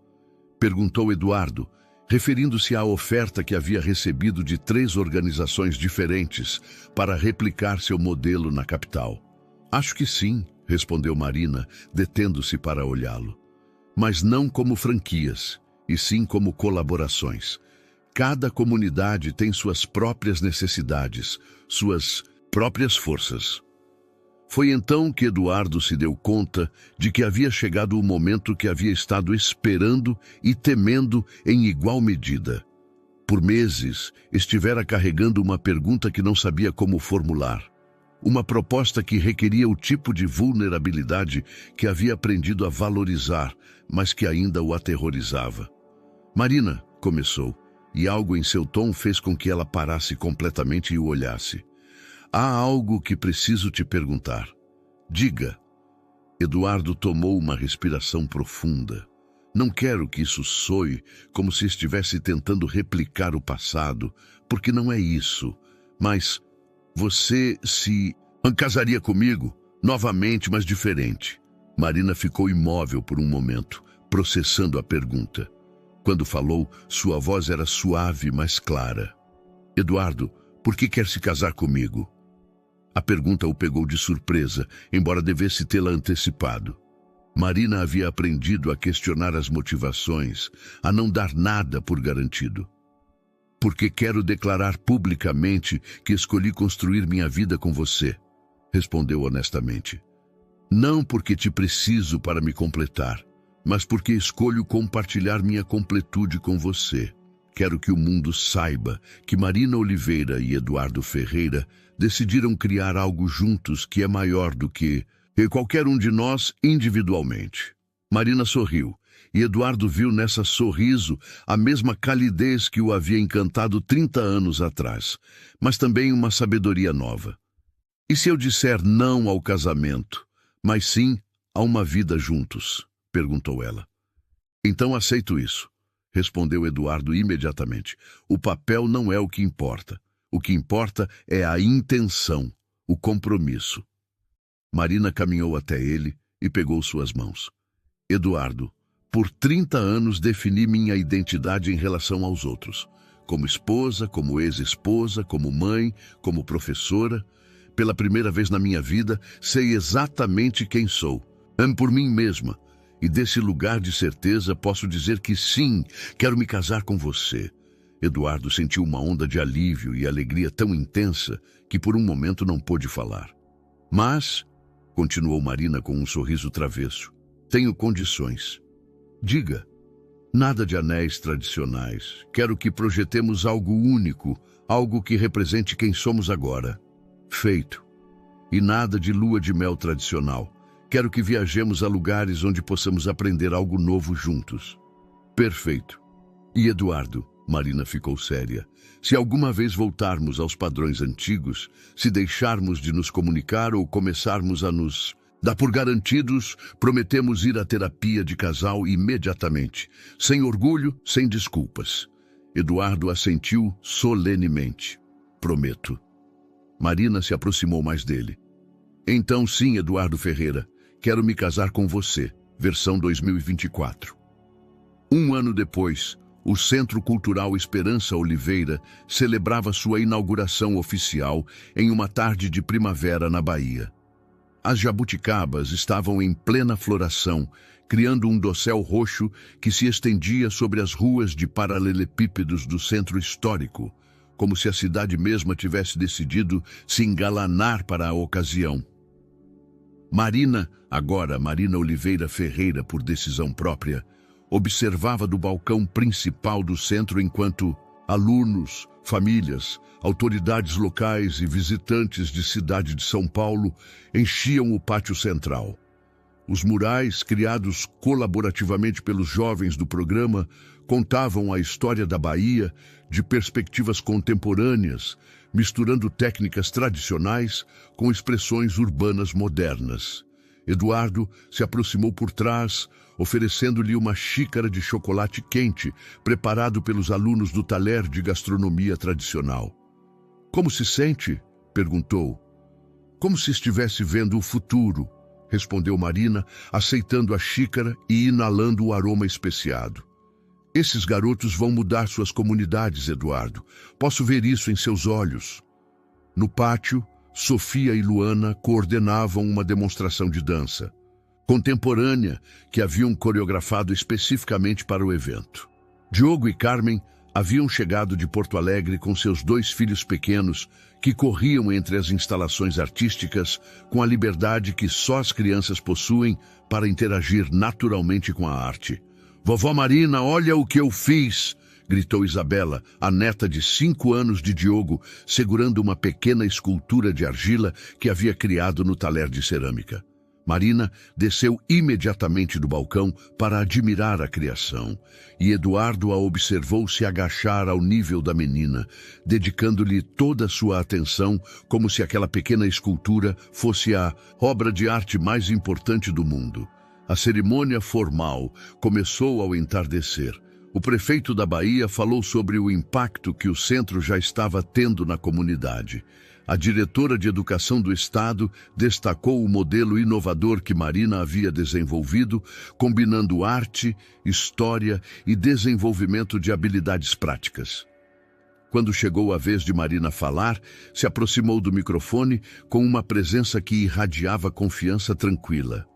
Perguntou Eduardo, referindo-se à oferta que havia recebido de 3 organizações diferentes para replicar seu modelo na capital. Acho que sim, respondeu Marina, detendo-se para olhá-lo. Mas não como franquias, e sim como colaborações. Cada comunidade tem suas próprias necessidades, suas próprias forças. Foi então que Eduardo se deu conta de que havia chegado o momento que havia estado esperando e temendo em igual medida. Por meses, estivera carregando uma pergunta que não sabia como formular. Uma proposta que requeria o tipo de vulnerabilidade que havia aprendido a valorizar, mas que ainda o aterrorizava. Marina, começou, e algo em seu tom fez com que ela parasse completamente e o olhasse. Há algo que preciso te perguntar. Diga. Eduardo tomou uma respiração profunda. Não quero que isso soe como se estivesse tentando replicar o passado, porque não é isso. Mas você se casaria comigo, novamente, mas diferente. Marina ficou imóvel por um momento, processando a pergunta. Quando falou, sua voz era suave, mas clara. Eduardo, por que quer se casar comigo? A pergunta o pegou de surpresa, embora devesse tê-la antecipado. Marina havia aprendido a questionar as motivações, a não dar nada por garantido. Porque quero declarar publicamente que escolhi construir minha vida com você, respondeu honestamente. Não porque te preciso para me completar, mas porque escolho compartilhar minha completude com você. Quero que o mundo saiba que Marina Oliveira e Eduardo Ferreira decidiram criar algo juntos que é maior do que qualquer um de nós individualmente. Marina sorriu, e Eduardo viu nessa sorriso a mesma calidez que o havia encantado 30 anos atrás, mas também uma sabedoria nova. E se eu disser não ao casamento, mas sim a uma vida juntos? Perguntou ela. Então aceito isso, respondeu Eduardo imediatamente. O papel não é o que importa. O que importa é a intenção, o compromisso. Marina caminhou até ele e pegou suas mãos. Eduardo, por 30 anos defini minha identidade em relação aos outros. Como esposa, como ex-esposa, como mãe, como professora. Pela primeira vez na minha vida, sei exatamente quem sou. Amo por mim mesma. E desse lugar de certeza posso dizer que sim, quero me casar com você. Eduardo sentiu uma onda de alívio e alegria tão intensa que por um momento não pôde falar. Mas, continuou Marina com um sorriso travesso, tenho condições. Diga. Nada de anéis tradicionais. Quero que projetemos algo único, algo que represente quem somos agora. Feito. E nada de lua de mel tradicional. Quero que viajemos a lugares onde possamos aprender algo novo juntos. Perfeito. E Eduardo, Marina ficou séria, se alguma vez voltarmos aos padrões antigos, se deixarmos de nos comunicar ou começarmos a nos dar por garantidos, prometemos ir à terapia de casal imediatamente, sem orgulho, sem desculpas. Eduardo assentiu solenemente. Prometo. Marina se aproximou mais dele. Então sim, Eduardo Ferreira, quero me casar com você, versão 2024. Um ano depois, o Centro Cultural Esperança Oliveira celebrava sua inauguração oficial em uma tarde de primavera na Bahia. As jabuticabas estavam em plena floração, criando um dossel roxo que se estendia sobre as ruas de paralelepípedos do centro histórico, como se a cidade mesma tivesse decidido se engalanar para a ocasião. Marina, agora Marina Oliveira Ferreira por decisão própria, observava do balcão principal do centro enquanto alunos, famílias, autoridades locais e visitantes de cidade de São Paulo enchiam o pátio central. Os murais, criados colaborativamente pelos jovens do programa, contavam a história da Bahia de perspectivas contemporâneas, misturando técnicas tradicionais com expressões urbanas modernas. Eduardo se aproximou por trás, oferecendo-lhe uma xícara de chocolate quente, preparado pelos alunos do taller de gastronomia tradicional. "Como se sente?" perguntou. "Como se estivesse vendo o futuro", respondeu Marina, aceitando a xícara e inalando o aroma especiado. "Esses garotos vão mudar suas comunidades, Eduardo. Posso ver isso em seus olhos." No pátio, Sofia e Luana coordenavam uma demonstração de dança contemporânea que haviam coreografado especificamente para o evento. Diogo e Carmen haviam chegado de Porto Alegre com seus 2 filhos pequenos, que corriam entre as instalações artísticas com a liberdade que só as crianças possuem para interagir naturalmente com a arte. "Vovó Marina, olha o que eu fiz!" gritou Isabela, a neta de 5 anos de Diogo, segurando uma pequena escultura de argila que havia criado no talher de cerâmica. Marina desceu imediatamente do balcão para admirar a criação, e Eduardo a observou se agachar ao nível da menina, dedicando-lhe toda a sua atenção, como se aquela pequena escultura fosse a obra de arte mais importante do mundo. A cerimônia formal começou ao entardecer. O prefeito da Bahia falou sobre o impacto que o centro já estava tendo na comunidade. A diretora de Educação do Estado destacou o modelo inovador que Marina havia desenvolvido, combinando arte, história e desenvolvimento de habilidades práticas. Quando chegou a vez de Marina falar, se aproximou do microfone com uma presença que irradiava confiança tranquila.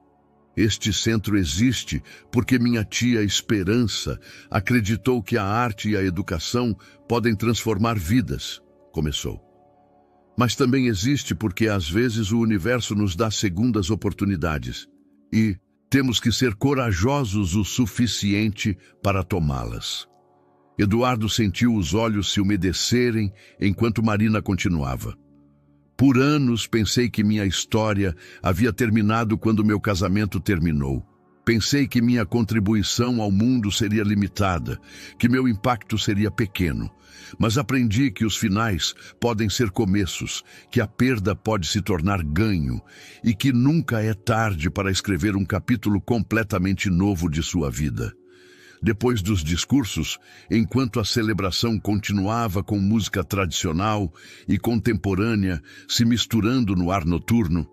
"Este centro existe porque minha tia Esperança acreditou que a arte e a educação podem transformar vidas", começou. "Mas também existe porque às vezes o universo nos dá segundas oportunidades e temos que ser corajosos o suficiente para tomá-las." Eduardo sentiu os olhos se umedecerem enquanto Marina continuava. "Por anos pensei que minha história havia terminado quando meu casamento terminou. Pensei que minha contribuição ao mundo seria limitada, que meu impacto seria pequeno. Mas aprendi que os finais podem ser começos, que a perda pode se tornar ganho e que nunca é tarde para escrever um capítulo completamente novo de sua vida." Depois dos discursos, enquanto a celebração continuava com música tradicional e contemporânea se misturando no ar noturno,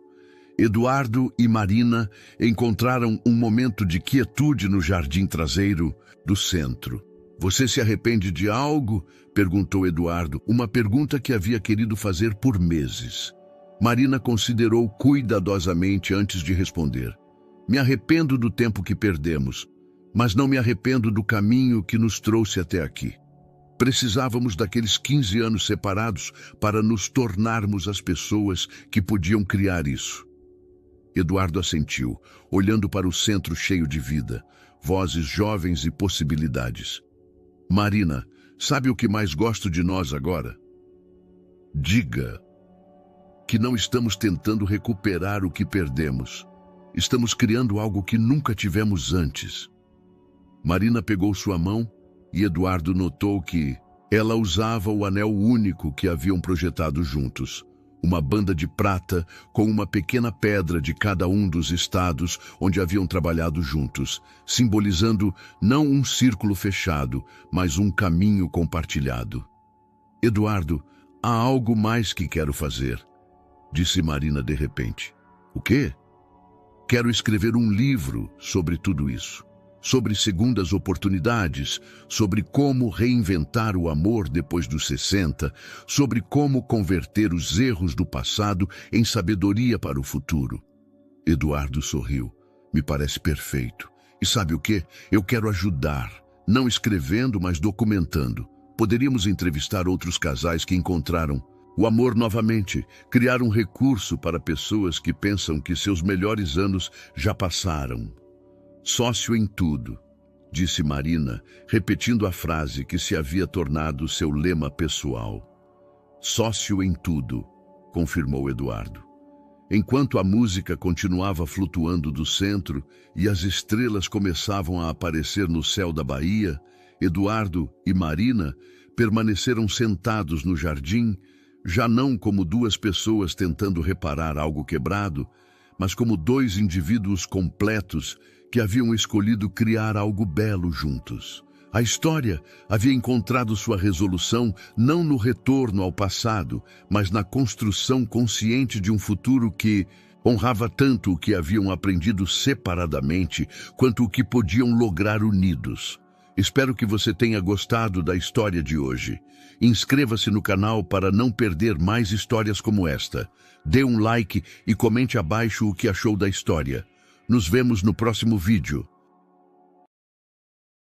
Eduardo e Marina encontraram um momento de quietude no jardim traseiro do centro. "Você se arrepende de algo?" perguntou Eduardo, uma pergunta que havia querido fazer por meses. Marina considerou cuidadosamente antes de responder. "Me arrependo do tempo que perdemos, mas não me arrependo do caminho que nos trouxe até aqui. Precisávamos daqueles 15 anos separados para nos tornarmos as pessoas que podiam criar isso." Eduardo assentiu, olhando para o centro cheio de vida, vozes jovens e possibilidades. "Marina, sabe o que mais gosto de nós agora? Diga que não estamos tentando recuperar o que perdemos. Estamos criando algo que nunca tivemos antes." Marina pegou sua mão e Eduardo notou que ela usava o anel único que haviam projetado juntos. Uma banda de prata com uma pequena pedra de cada um dos estados onde haviam trabalhado juntos, simbolizando não um círculo fechado, mas um caminho compartilhado. "Eduardo, há algo mais que quero fazer", disse Marina de repente. "O quê?" "Quero escrever um livro sobre tudo isso. Sobre segundas oportunidades, sobre como reinventar o amor depois dos 60, sobre como converter os erros do passado em sabedoria para o futuro." Eduardo sorriu. "Me parece perfeito. E sabe o quê? Eu quero ajudar, não escrevendo, mas documentando. Poderíamos entrevistar outros casais que encontraram o amor novamente, criar um recurso para pessoas que pensam que seus melhores anos já passaram." "Sócio em tudo", disse Marina, repetindo a frase que se havia tornado seu lema pessoal. "Sócio em tudo", confirmou Eduardo. Enquanto a música continuava flutuando do centro e as estrelas começavam a aparecer no céu da Bahia, Eduardo e Marina permaneceram sentados no jardim, já não como 2 pessoas tentando reparar algo quebrado, mas como dois indivíduos completos que haviam escolhido criar algo belo juntos. A história havia encontrado sua resolução não no retorno ao passado, mas na construção consciente de um futuro que honrava tanto o que haviam aprendido separadamente quanto o que podiam lograr unidos. Espero que você tenha gostado da história de hoje. Inscreva-se no canal para não perder mais histórias como esta. Dê um like e comente abaixo o que achou da história. Nos vemos no próximo vídeo.